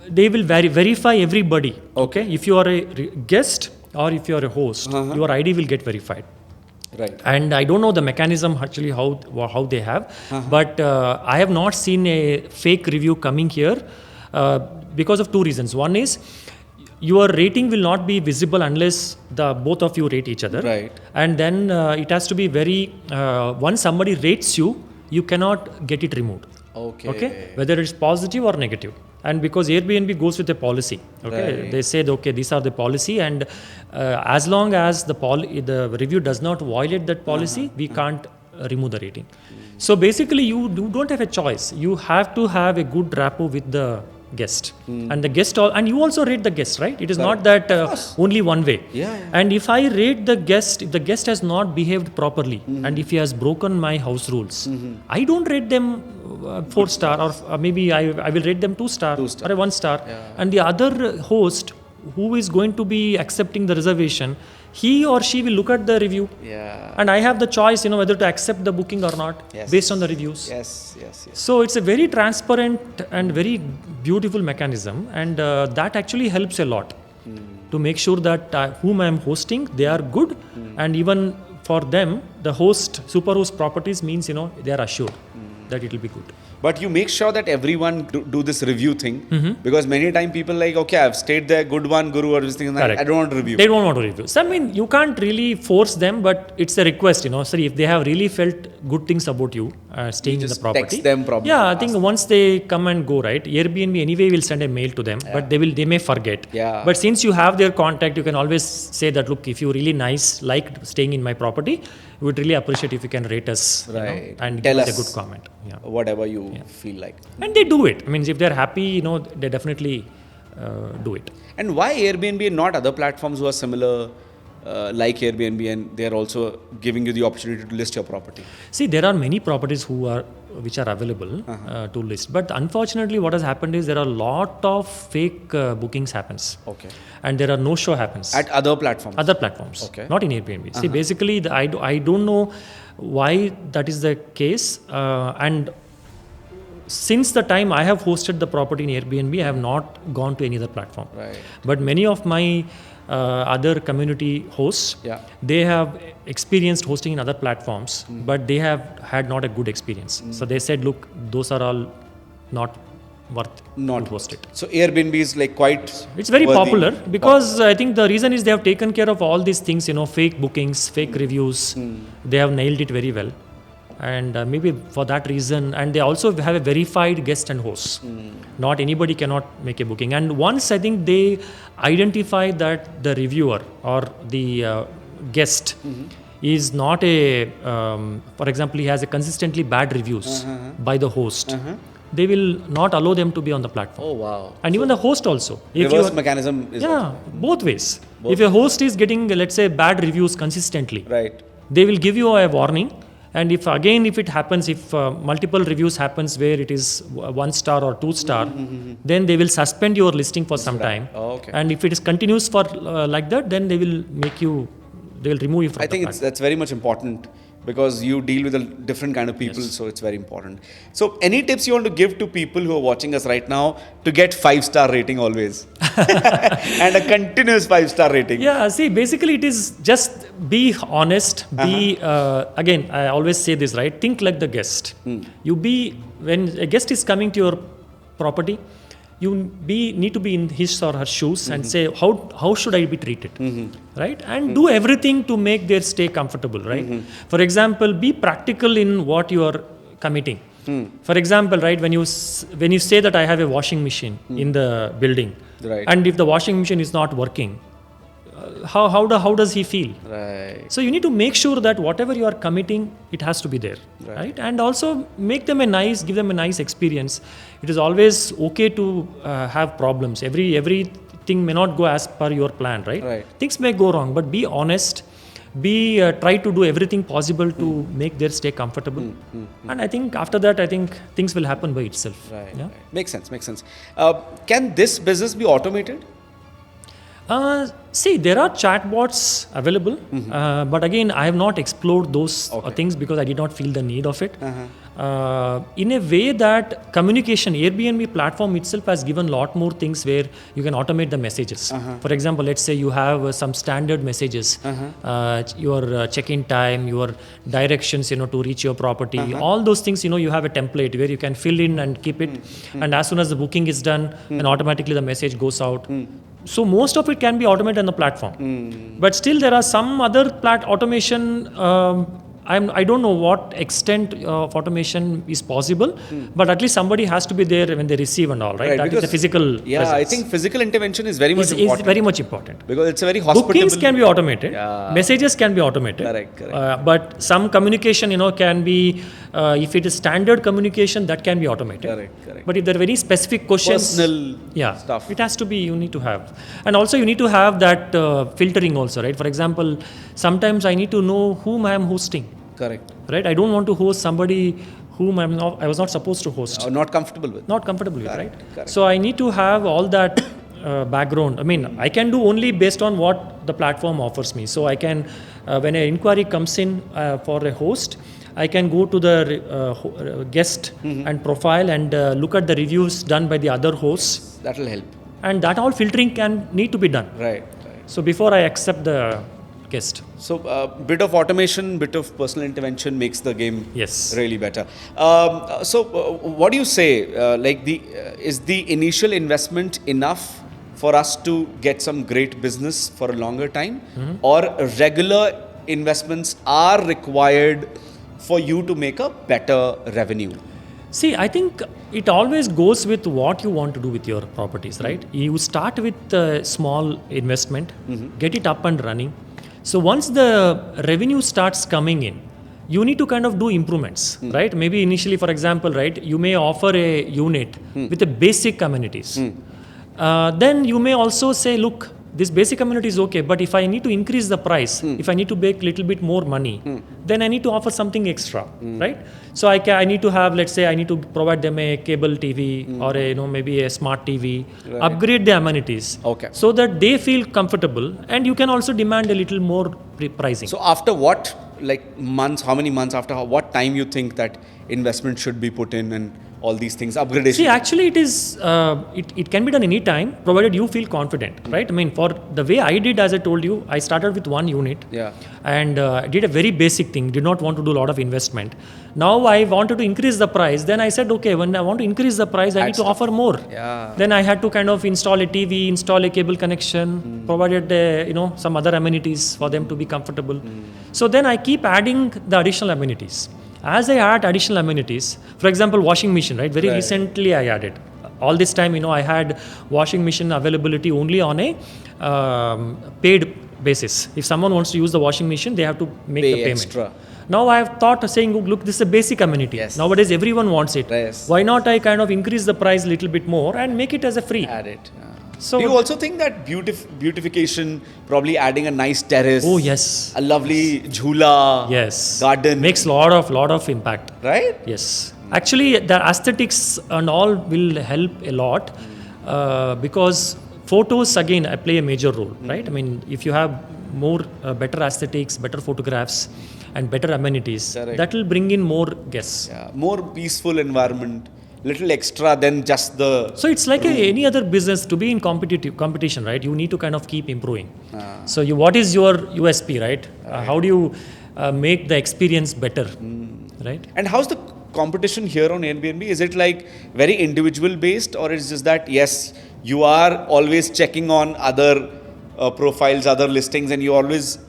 they will verify everybody. Okay, if you are a guest or if you are a host, your ID will get verified. Right. And I don't know the mechanism actually how they have, but I have not seen a fake review coming here because of 2 reasons. One is, your rating will not be visible unless both of you rate each other. Right. And then it has to be very, once somebody rates you, you cannot get it removed. Okay. Whether it's positive or negative. And because Airbnb goes with a policy. Okay. They said, okay, these are the policy, and as long as the review does not violate that policy, we can't remove the rating. So basically, you don't have a choice. You have to have a good rapport with the guest, and the guest and you also rate the guest, right? It is not that only one way. And if I rate the guest, if the guest has not behaved properly, and if he has broken my house rules, I don't rate them 4 star, or maybe I will rate them 2 star or a 1 star. And the other host who is going to be accepting the reservation, he or she will look at the review, and I have the choice, whether to accept the booking or not, based on the reviews. Yes. So it's a very transparent and very beautiful mechanism, and that actually helps a lot to make sure that whom I am hosting, they are good, and even for them, the super host properties means, they are assured that it will be good. But you make sure that everyone do this review thing, because many times people like, okay, I've stayed there, good one, Guru, or this thing, I don't want to review. They don't want to review. So, I mean, you can't really force them, but it's a request, So if they have really felt good things about you, staying in the property. Text them probably. Yeah, I think once they come and go, right, Airbnb anyway will send a mail to them, but they may forget. But since you have their contact, you can always say that, look, if you're really nice, like staying in my property, we would really appreciate if you can rate us, and tell give us a good comment. Whatever you feel like. And they do it. I mean, if they're happy, they definitely do it. And why Airbnb and not other platforms who are similar, like Airbnb, and they're also giving you the opportunity to list your property? See, there are many properties which are available to list. But unfortunately, what has happened is there are a lot of fake bookings happens. Okay. And there are no-show happens. At other platforms? Other platforms. Okay. Not in Airbnb. See, basically, I don't know why that is the case. And since the time I have hosted the property in Airbnb, I have not gone to any other platform. Right. But many of my other community hosts, they have experienced hosting in other platforms, but they have had not a good experience. So they said, look, those are all not worth to host it. So Airbnb is like quite It's very worthy. popular because I think the reason is they have taken care of all these things, fake bookings, fake reviews. They have nailed it very well. And maybe for that reason, and they also have a verified guest and host. Not anybody cannot make a booking. And once I think they identify that the reviewer or the guest is not for example, he has a consistently bad reviews by the host, they will not allow them to be on the platform. Oh, wow. And even the host also. If Reverse mechanism is both ways. If a host is getting, let's say, bad reviews consistently, right. they will give you a warning. And if it happens, if multiple reviews happens where it is 1 star or 2 star, then they will suspend your listing for some time. Oh, okay. And if it is continuous for like that, then they will remove you from I think that's very much important, because you deal with a different kind of people, so it's very important. So any tips you want to give to people who are watching us right now to get 5-star rating always? And a continuous 5-star rating. Yeah, see, basically it is just be honest, again, I always say this, right? Think like the guest. When a guest is coming to your property, you need to be in his or her shoes and say, how should I be treated, right? And do everything to make their stay comfortable, right? For example, be practical in what you are committing. For example, right, when you say that I have a washing machine in the building, right, and if the washing machine is not working, how does he feel? Right. So you need to make sure that whatever you are committing, it has to be there, right? And also give them a nice experience. It is always okay to have problems. Everything may not go as per your plan, right? Things may go wrong, but be honest. Try to do everything possible to make their stay comfortable. And I think after that, things will happen by itself. Right. Makes sense. Can this business be automated? See, there are chatbots available, but again, I have not explored those things because I did not feel the need of it. In a way that communication, Airbnb platform itself has given a lot more things where you can automate the messages. For example, let's say you have some standard messages, your check-in time, your directions, to reach your property, all those things, you have a template where you can fill in and keep it. And as soon as the booking is done, and automatically the message goes out. So most of it can be automated on the platform, but still there are some other automation. I don't know what extent of automation is possible, but at least somebody has to be there when they receive and all, right? That is the physical presence. I think physical intervention is very much important. Is very much important. Because it's a very hospitable... Bookings can be automated. Messages can be automated. Correct. But some communication, can be, if it is standard communication, that can be automated. Correct. But if there are very specific questions... Personal stuff. It has to be, you need to have. And also you need to have that filtering also, right? For example, sometimes I need to know whom I am hosting. Correct. Right? I don't want to host somebody whom I was not supposed to host. Not comfortable with. Right? Correct. So I need to have all that background. I mean, I can do only based on what the platform offers me. So I can, when an inquiry comes in for a host, I can go to the guest and profile and look at the reviews done by the other hosts. That will help. And that all filtering need to be done. Right. So before I accept the guest. So bit of automation, bit of personal intervention makes the game really better. What do you say? Is the initial investment enough for us to get some great business for a longer time, or regular investments are required for you to make a better revenue? See, I think it always goes with what you want to do with your properties, right? You start with a small investment, get it up and running. So once the revenue starts coming in, you need to kind of do improvements, right? Maybe initially, for example, right, you may offer a unit with the basic amenities. Then you may also say, look, this basic amenity is okay, but if I need to increase the price, if I need to make a little bit more money, then I need to offer something extra, right? So I need to have, let's say, I need to provide them a cable TV or maybe a smart TV, upgrade the amenities, so that they feel comfortable, and you can also demand a little more pricing. So after what, months, how many months, after what time you think that investment should be put in and all these things, upgradation? See, actually it is, it can be done any time, provided you feel confident, right? I mean, for the way I did, as I told you, I started with one unit and did a very basic thing, did not want to do a lot of investment. Now I wanted to increase the price. Then I said, okay, when I want to increase the price, I need to offer more. Then I had to kind of install a TV, install a cable connection, provided some other amenities for them to be comfortable. So then I keep adding the additional amenities. As I add additional amenities, for example, washing machine, right? Very Right. recently I added. All this time, I had washing machine availability only on a paid basis. If someone wants to use the washing machine, they have to make Pay the payment. extra. Now I have thought of saying, look, this is a basic amenity. Yes. Nowadays, everyone wants it. Yes. Why not I kind of increase the price a little bit more and make it as a free? Add it. So- do you also think that beautification, probably adding a nice terrace, Oh, yes. a lovely jhula, Yes. garden, Makes lot of impact. right? Yes. Actually, the aesthetics and all will help a lot because photos, again, play a major role, right? I mean, if you have more better aesthetics, better photographs, and better amenities, Correct. that will bring in more guests. Yeah, more peaceful environment, little extra than just the. So it's like any other business. To be in competition, right? You need to kind of keep improving. So what is your USP, right? How do you make the experience better, right? And how's the competition here on Airbnb? Is it like very individual based, or is just that yes, you are always checking on other profiles, other listings, and you always,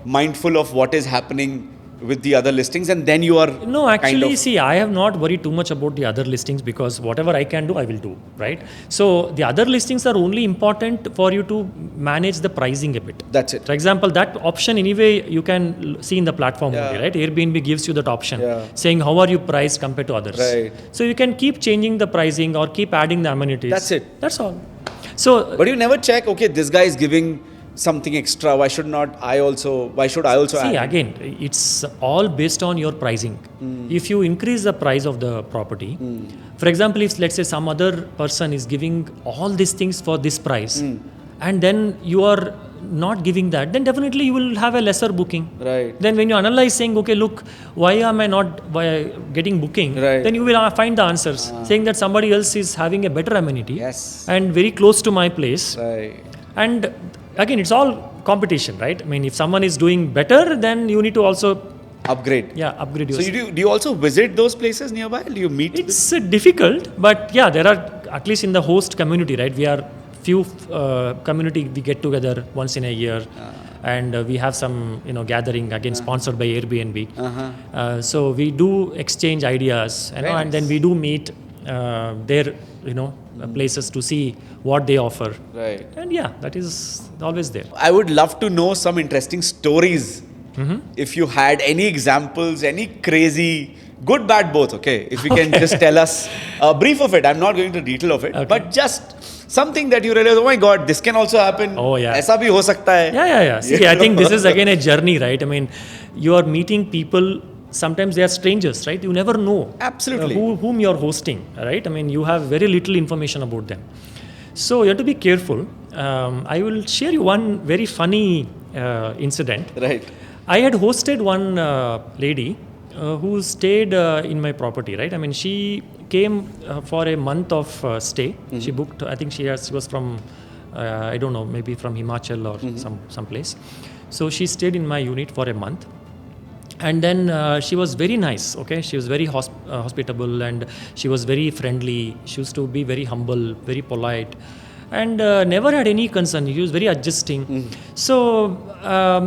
mindful of what is happening with the other listings, and then you are No, actually, kind of, see, I have not worried too much about the other listings because whatever I can do, I will do, right? So the other listings are only important for you to manage the pricing a bit. that's it. For example, that option anyway you can see in the platform Yeah. only, right? Airbnb gives you that option Yeah. saying how are you priced compared to others. Right. So you can keep changing the pricing or keep adding the amenities. That's it. That's all. So But you never check, okay, this guy is giving something extra. Why should I also see, add? again, it's all based on your pricing. If you increase the price of the property, for example, if let's say some other person is giving all these things for this price, and then you are not giving that, then definitely you will have a lesser booking. Right. Then when you analyze saying, okay, look, why am I not getting booking? Right. Then you will find the answers saying that somebody else is having a better amenity Yes. and very close to my place. Right. And again, it's all competition, right? I mean, if someone is doing better, then you need to also, Upgrade. upgrade So yourself. do you also visit those places nearby? Do you meet? It's difficult, but yeah, there are, at least in the host community, right? We are few community, we get together once in a year. And we have some, gathering again sponsored by Airbnb. So we do exchange ideas, Very and then nice. we do meet their, places to see what they offer. Right. And yeah, that is always there. I would love to know some interesting stories. If you had any examples, any crazy, good, bad, both, okay? If you can just tell us a brief of it. I'm not going to detail of it, Okay. but just something that you realize, oh my God, this can also happen. Oh, yeah. ऐसा भी हो सकता है. Yeah. See, I think this is again a journey, right? I mean, you are meeting people. Sometimes they are strangers, right? You never know Absolutely. whom you're hosting, right? I mean, you have very little information about them. So you have to be careful. I will share you one very funny incident. Right. I had hosted one lady who stayed in my property, right? I mean, she came for a month of stay. She booked, I think she was from, I don't know, maybe from Himachal or some place. So she stayed in my unit for a month. And then she was very nice, okay? She was very hospitable and she was very friendly. She used to be very humble, very polite, and never had any concern. She was very adjusting. So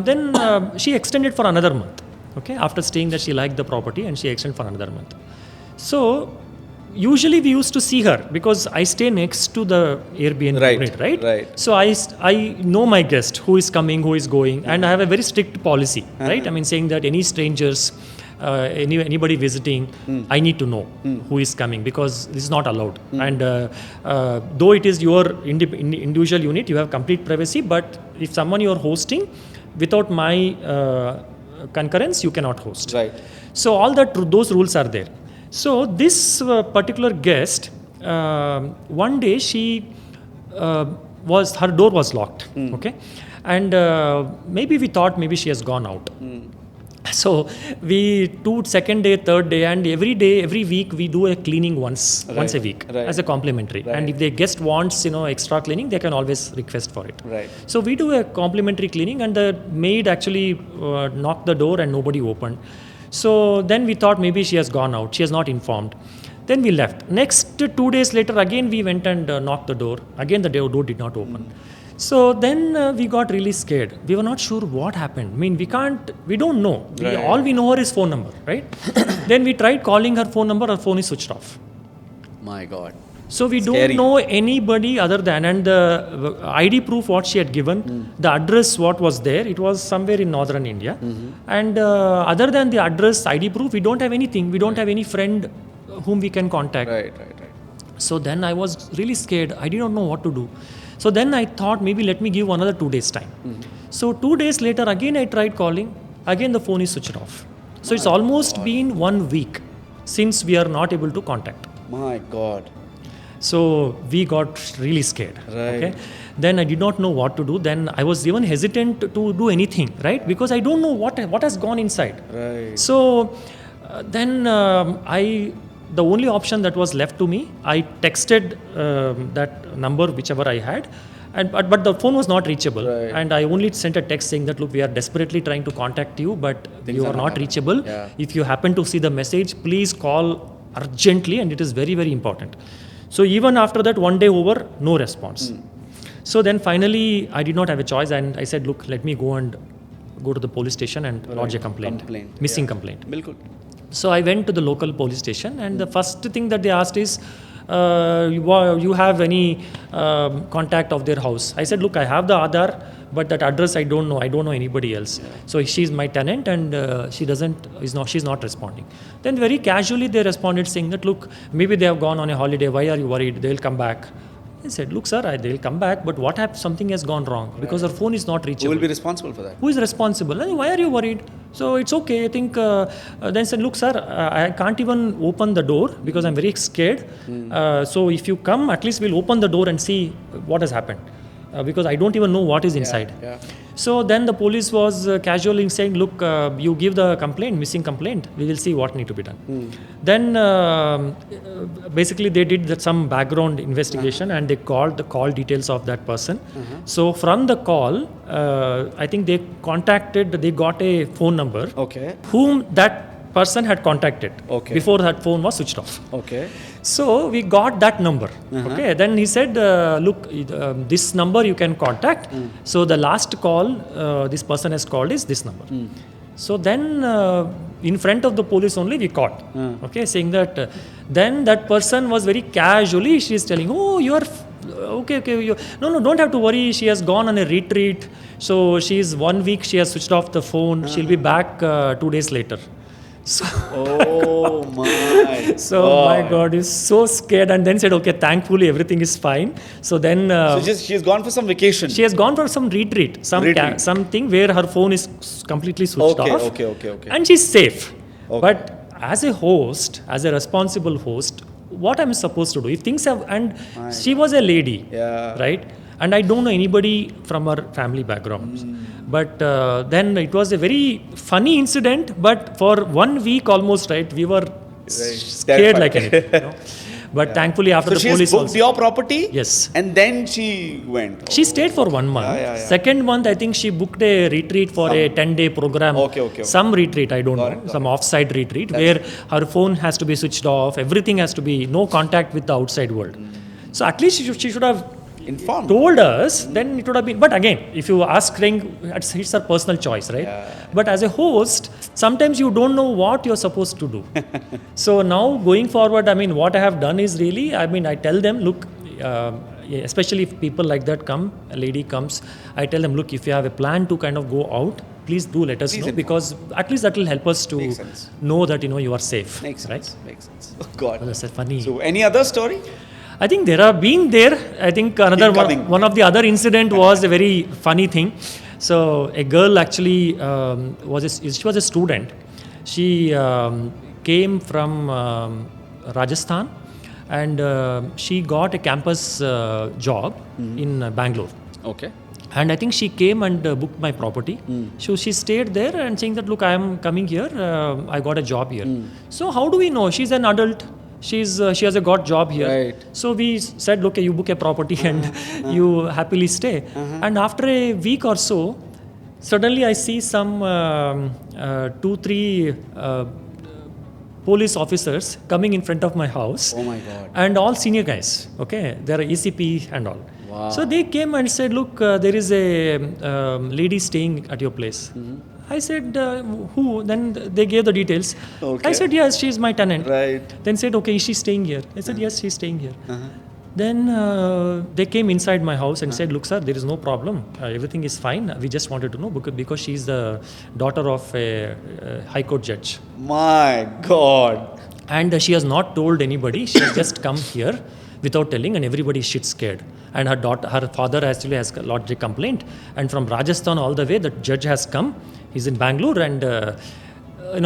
then she extended for another month, okay? After staying there, she liked the property and she extended for another month. So usually we used to see her because I stay next to the Airbnb Right, unit, right? right. So I know my guest, who is coming, who is going, and I have a very strict policy, right? I mean, saying that any strangers, anybody visiting, I need to know who is coming because this is not allowed. And though it is your individual unit, you have complete privacy, but if someone you are hosting, without my concurrence, you cannot host. Right. So all those rules are there. So this particular guest, one day her door was locked, okay, and maybe we thought maybe she has gone out. So we second day, third day, and every week we do a cleaning once a week right. as a complimentary. Right. And if the guest wants extra cleaning, they can always request for it. Right. So we do a complimentary cleaning, and the maid actually knocked the door and nobody opened. So then we thought maybe she has gone out. She has not informed. Then we left. Next 2 days later, again we went and knocked the door. Again the door did not open. So then we got really scared. We were not sure what happened. I mean, we don't know. All we know her is phone number, right? Then we tried calling her phone number, her phone is switched off. My God. So we Scary. don't know anybody other than, and the ID proof what she had given, the address what was there, it was somewhere in northern India. And other than the address, ID proof, we don't have anything. We don't have any friend whom we can contact. Right. So then I was really scared. I didn't know what to do. So then I thought maybe let me give another 2 days time. So 2 days later, again I tried calling. Again the phone is switched off. So it's almost been 1 week since we are not able to contact. My God. So we got really scared. Right. Okay. Then I did not know what to do. Then I was even hesitant to do anything, right? Because I don't know what has gone inside. Right. So then the only option that was left to me, I texted that number whichever I had, but the phone was not reachable. Right. And I only sent a text saying that look, we are desperately trying to contact you, but you are not reachable. Yeah. If you happen to see the message, please call urgently, and it is very, very important. So even after that, 1 day over, no response. So then finally, I did not have a choice, and I said, look, let me go to the police station and lodge a complaint. Missing complaint. Bilkul. So I went to the local police station, and the first thing that they asked is, you have any contact of their house? I said, look, I have the Aadhaar, but that address I don't know. I don't know anybody else. Yeah. So she's my tenant, and she's not responding. Then very casually they responded saying that, look, maybe they have gone on a holiday. Why are you worried? They'll come back. I said, look, sir, they'll come back, but what happens? Something has gone wrong because her phone is not reachable. Who will be responsible for that? Who is responsible? And why are you worried? So it's okay. I think then said, look, sir, I can't even open the door because I'm very scared. So if you come, at least we'll open the door and see what has happened. Because I don't even know what is inside. Yeah. So then the police was casually saying, look, you give the complaint, missing complaint, we will see what need to be done. Then basically they did some background investigation and they called the call details of that person. So from the call, I think they got a phone number whom that person had contacted before that phone was switched off. So we got that number. Okay. Then he said, look, this number you can contact. So the last call this person has called is this number. So then in front of the police only we caught. Okay, saying that then that person was very casually, she is telling, oh, you are okay. No, don't have to worry. She has gone on a retreat. So she is 1 week. She has switched off the phone. She'll be back 2 days later. So oh my my God, is so scared, and then said, okay, thankfully everything is fine. So then she has gone for some vacation. She has gone for some retreat, something where her phone is completely switched off. Okay. And she's safe. But as a host, as a responsible host, what am I supposed to do? If things have, and she was a lady, right? And I don't know anybody from her family background. But then it was a very funny incident. But for 1 week almost, right, we were scared like anything. But thankfully after the police she booked your property? Yes. And then she went? She stayed for 1 month. Second month, I think she booked a retreat for a 10-day program. Okay. Some retreat, I don't know. Some off-site retreat where her phone has to be switched off. Everything has to be, no contact with the outside world. So at least she should have informed, told us, then it would have been. But again, if you ask, it's her personal choice, right? But as a host, sometimes you don't know what you're supposed to do. So now going forward, I mean, what I have done is really, I tell them, look, especially if people like that come, a lady comes, I tell them, look, if you have a plan to kind of go out, please do let us know, because at least that will help us to know that you are safe. Makes right? sense. Oh God. Well, that's funny. So any other story? I think there have been there. I think another one of the other incident was a very funny thing. So a girl actually she was a student. She came from Rajasthan, and she got a campus job in Bangalore. Okay. And I think she came and booked my property. So she stayed there and saying that, look, I am coming here. I got a job here. So how do we know? She's an adult. She has a got job here. Right. So we said, okay, you book a property and you happily stay. And after a week or so, suddenly I see some 2-3 police officers coming in front of my house. Oh my God. And all senior guys. Okay, they are ECP and all. Wow. So they came and said, look, there is a lady staying at your place. I said, who? Then they gave the details. Okay. I said, yes, she's my tenant. Right. Then said, okay, is she staying here? I said, yes, she's staying here. Then they came inside my house and said, look, sir, there is no problem. Everything is fine. We just wanted to know because she's the daughter of a high court judge. My God. And she has not told anybody. She has just come here without telling, and everybody is shit scared. And her father actually has lodged a complaint. And from Rajasthan all the way, the judge has come. He's in Bangalore, and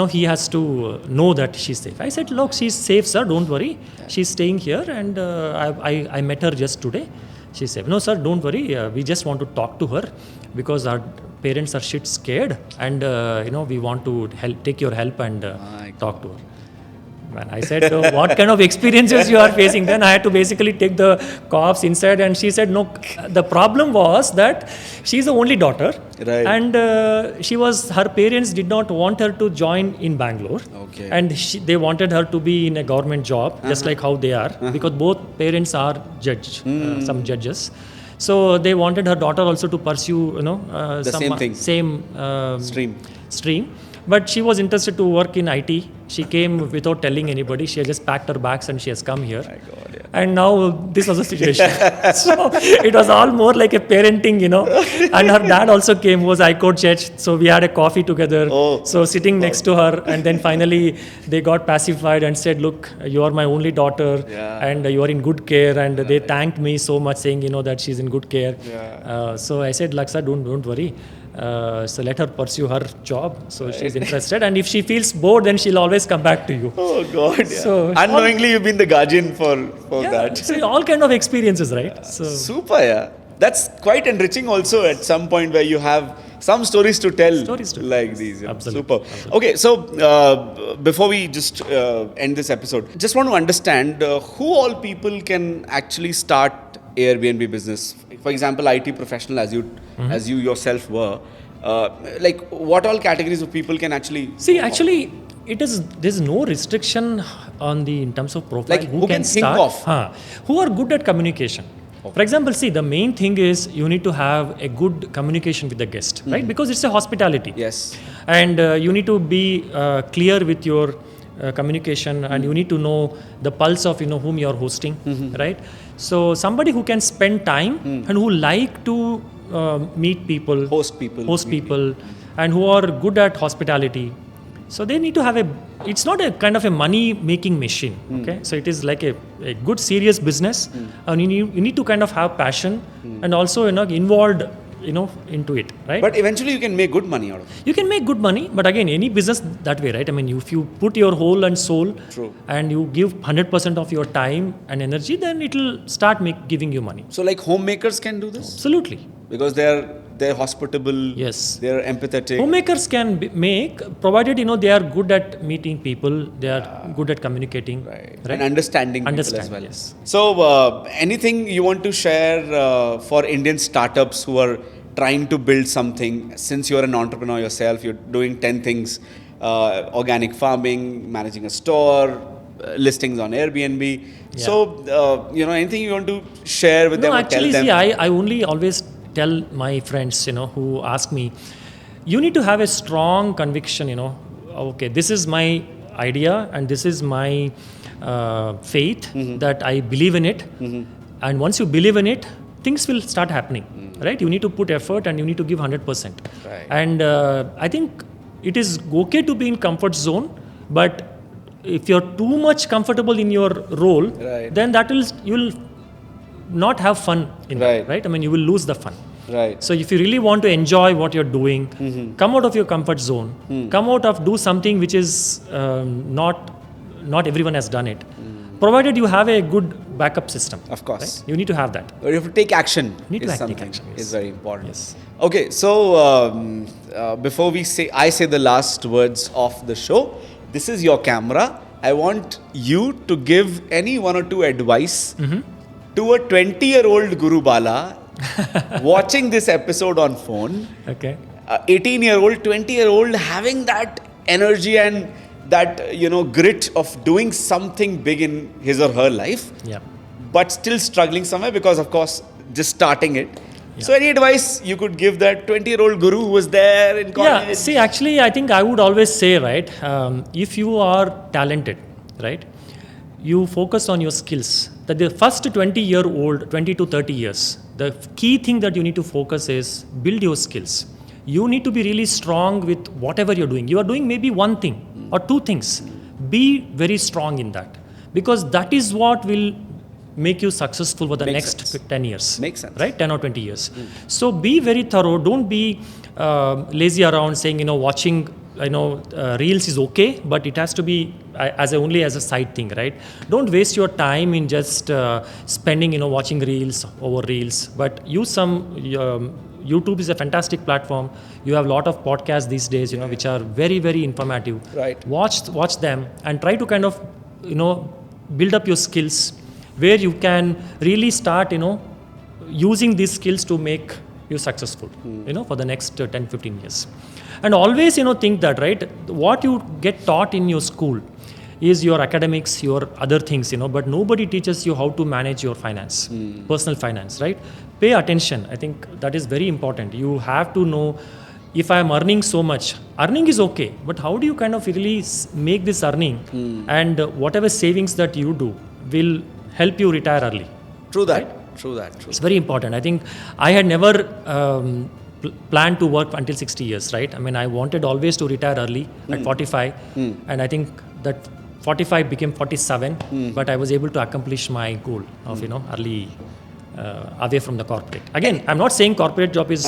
he has to know that she's safe. I said, look, she's safe, sir. Don't worry. She's staying here, and I met her just today. She said, no, sir, don't worry. We just want to talk to her because our parents are shit scared, and we want to take your help and talk to her. Man, I said, what kind of experiences you are facing? Then I had to basically take the cops inside, and she said, no, the problem was that she's the only daughter. Right. And her parents did not want her to join in Bangalore. Okay. And they wanted her to be in a government job, just like how they are, because both parents are some judges. So they wanted her daughter also to pursue, same stream. But she was interested to work in IT. She came without telling anybody. She had just packed her bags and she has come here. My God, yeah. And now this was the situation. So it was all more like a parenting, And her dad also came, was High Court judge. So we had a coffee together. Oh, so sitting next to her, and then finally they got pacified and said, look, you are my only daughter, and you are in good care. And they thanked me so much, saying, that she's in good care. Yeah. So I said, Laksa, don't worry. So let her pursue her job. So she's interested, and if she feels bored, then she'll always come back to you. Oh God! Yeah. So unknowingly, you've been the guardian for that. So all kind of experiences, right? So super, yeah. That's quite enriching. Also, at some point where you have some stories to tell, like these. Yeah. Absolutely. Super. Absolutely. Okay, so before we just end this episode, just want to understand who all people can actually start Airbnb business. For example, IT professional as you yourself were, like what all categories of people can actually see? Actually, there's no restriction in terms of profile. Like who can think start, who are good at communication. Okay. For example, see, the main thing is you need to have a good communication with the guest, right? Because it's a hospitality. Yes. And you need to be clear with your communication, and you need to know the pulse of whom you are hosting, right? So somebody who can spend time and who like to meet people, host people, and who are good at hospitality. So they need to have it's not a kind of a money making machine, okay? So it is like a good serious business, and you need to kind of have passion and also involved into it, right? But eventually you can make good money out of it. You can make good money, but again, any business that way, right? I mean, if you put your whole and soul, and you give 100% of your time and energy, then it will start giving you money. So like homemakers can do this? Absolutely. Because they're hospitable. Yes. They're empathetic. Homemakers can make, provided they are good at meeting people, they are good at communicating, right? And understanding people as well. Yes. So anything you want to share for Indian startups who are trying to build something? Since you're an entrepreneur yourself, you're doing 10 things: organic farming, managing a store, listings on Airbnb. Yeah. So anything you want to share with them or actually, tell them? See, I only always tell my friends, who ask me, you need to have a strong conviction, okay, this is my idea and this is my faith that I believe in it. And once you believe in it, things will start happening, right? You need to put effort and you need to give 100%. Right. And I think it is okay to be in comfort zone, but if you're too much comfortable in your role, then you'll not have fun in that, right? I mean, you will lose the fun. Right. So if you really want to enjoy what you're doing, come out of your comfort zone. Come out of do something which is not everyone has done it. Provided you have a good backup system. Of course. Right? You need to have that. Or you have to take action. You need to take action. Yes. Is very important. Yes. Okay, so before I say the last words of the show, this is your camera. I want you to give any one or two advice to a 20-year-old Guru Bala watching this episode on phone. Okay. 18-year-old, 20-year-old having that energy and that grit of doing something big in his or her life, yeah, but still struggling somewhere because of course just starting it. So any advice you could give that 20-year-old guru who was there in college? Yeah, see, actually, I think I would always say, right, if you are talented, right, you focus on your skills. That the first 20-year-old, 20 to 30 years, the key thing that you need to focus is build your skills. You need to be really strong with whatever you're doing. You are doing maybe one thing or two things. Be very strong in that, because that is what will make you successful for the next 10 years. Makes sense. Right? 10 or 20 years. So be very thorough. Don't be lazy around saying, watching, reels is okay, but it has to be only as a side thing, right? Don't waste your time in just spending, watching reels over reels, but use some, YouTube is a fantastic platform. You have a lot of podcasts these days, which are very, very informative. Right. Watch them and try to kind of, build up your skills where you can really start, using these skills to make you successful, for the next 10, 15 years. And always, think that, right, what you get taught in your school is your academics, your other things, but nobody teaches you how to manage your finance, personal finance, right? Pay attention. I think that is very important. You have to know, if I am earning so much, earning is okay, but how do you kind of really make this earning and whatever savings that you do will help you retire early. True that. Right? True that. It's very important. I think I had never planned to work until 60 years, right? I mean, I wanted always to retire early at 45. And I think that 45 became 47, but I was able to accomplish my goal of, early away from the corporate. Again, I'm not saying corporate job is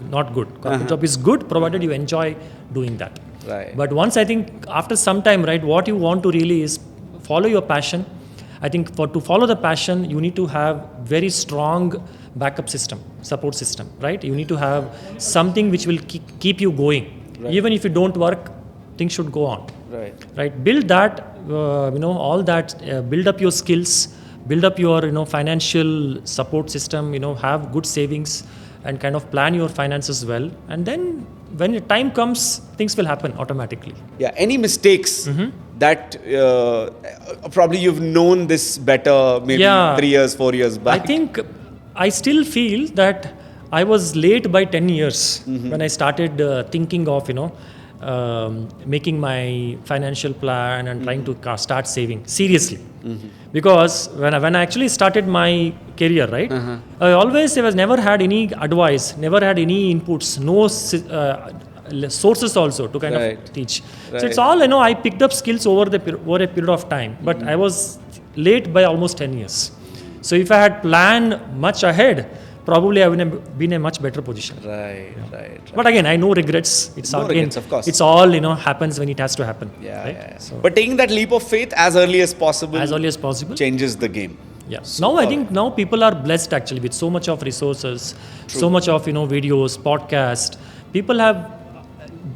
not good. Corporate job is good, provided you enjoy doing that. Right. But once, I think after some time, right, what you want to really is follow your passion. I think to follow the passion, you need to have very strong backup system, support system, right? You need to have something which will keep you going. Right. Even if you don't work, things should go on. Right. Right. Build that, all that, build up your skills, build up your, financial support system, have good savings and kind of plan your finances well. And then when the time comes, things will happen automatically. Yeah. Any mistakes that probably you've known this better maybe 3 years, 4 years back? I think I still feel that I was late by 10 years when I started thinking of, making my financial plan and trying to start saving seriously. Because when I actually started my career, right, I was never had any advice, never had any inputs, no sources also to kind of teach. Right. So it's all, I picked up skills over a period of time, but I was late by almost 10 years. So if I had planned much ahead, probably I would have been in a much better position. Right. But again, I no regrets. Regrets, of course. It's all, happens when it has to happen. Yeah, right? yeah. So, but taking that leap of faith as early as possible. Changes the game. Yeah. Now I think people are blessed actually with so much of resources, so much of, videos, podcasts. People have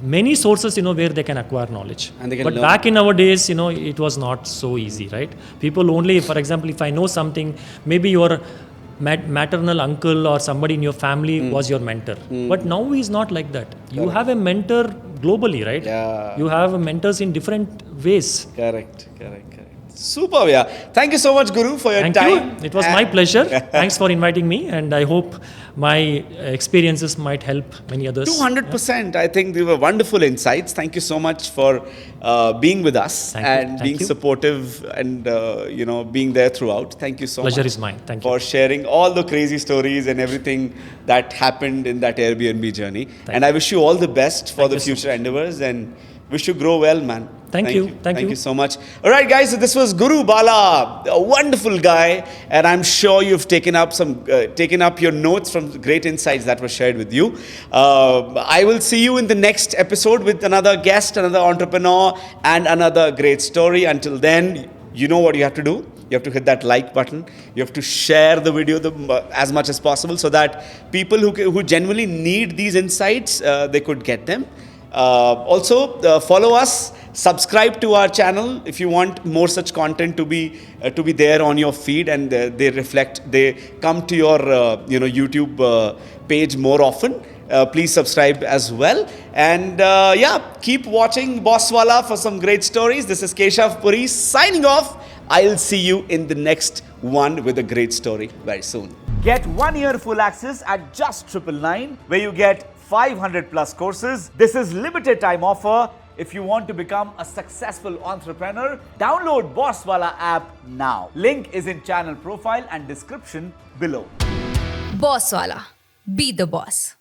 many sources, where they can acquire knowledge. And they can but learn. Back in our days, it was not so easy, right? People only, for example, if I know something, maybe your maternal uncle or somebody in your family was your mentor. But now he's not like that. You have a mentor globally, right? Yeah. You have mentors in different ways. Correct. Super, yeah. Thank you so much, Guru, for your time. Thank you. It was my pleasure. Thanks for inviting me, and I hope my experiences might help many others. 200%. I think they were wonderful insights. Thank you so much for being with us and being supportive and being there throughout. Thank you so much. Pleasure is mine. Thank you for sharing all the crazy stories and everything that happened in that Airbnb journey. I wish you all the best for the future endeavors and wish you grow well, man. Thank you. Thank you so much. All right, guys. So this was Guru Bala, a wonderful guy, and I'm sure you've taken up your notes from the great insights that were shared with you. I will see you in the next episode with another guest, another entrepreneur, and another great story. Until then, you know what you have to do. You have to hit that like button. You have to share the video as much as possible so that people who genuinely need these insights, they could get them. Also, follow us. Subscribe to our channel if you want more such content to be there on your feed, and they come to your YouTube page more often. Please subscribe as well, and keep watching Bosswala for some great stories. This is Keshav Puri signing off. I'll see you in the next one with a great story very soon. Get 1 year full access at just 999, where you get 500 plus courses. This is limited time offer. If you want to become a successful entrepreneur, download Bosswala app now. Link is in channel profile and description below. Bosswala. Be the boss.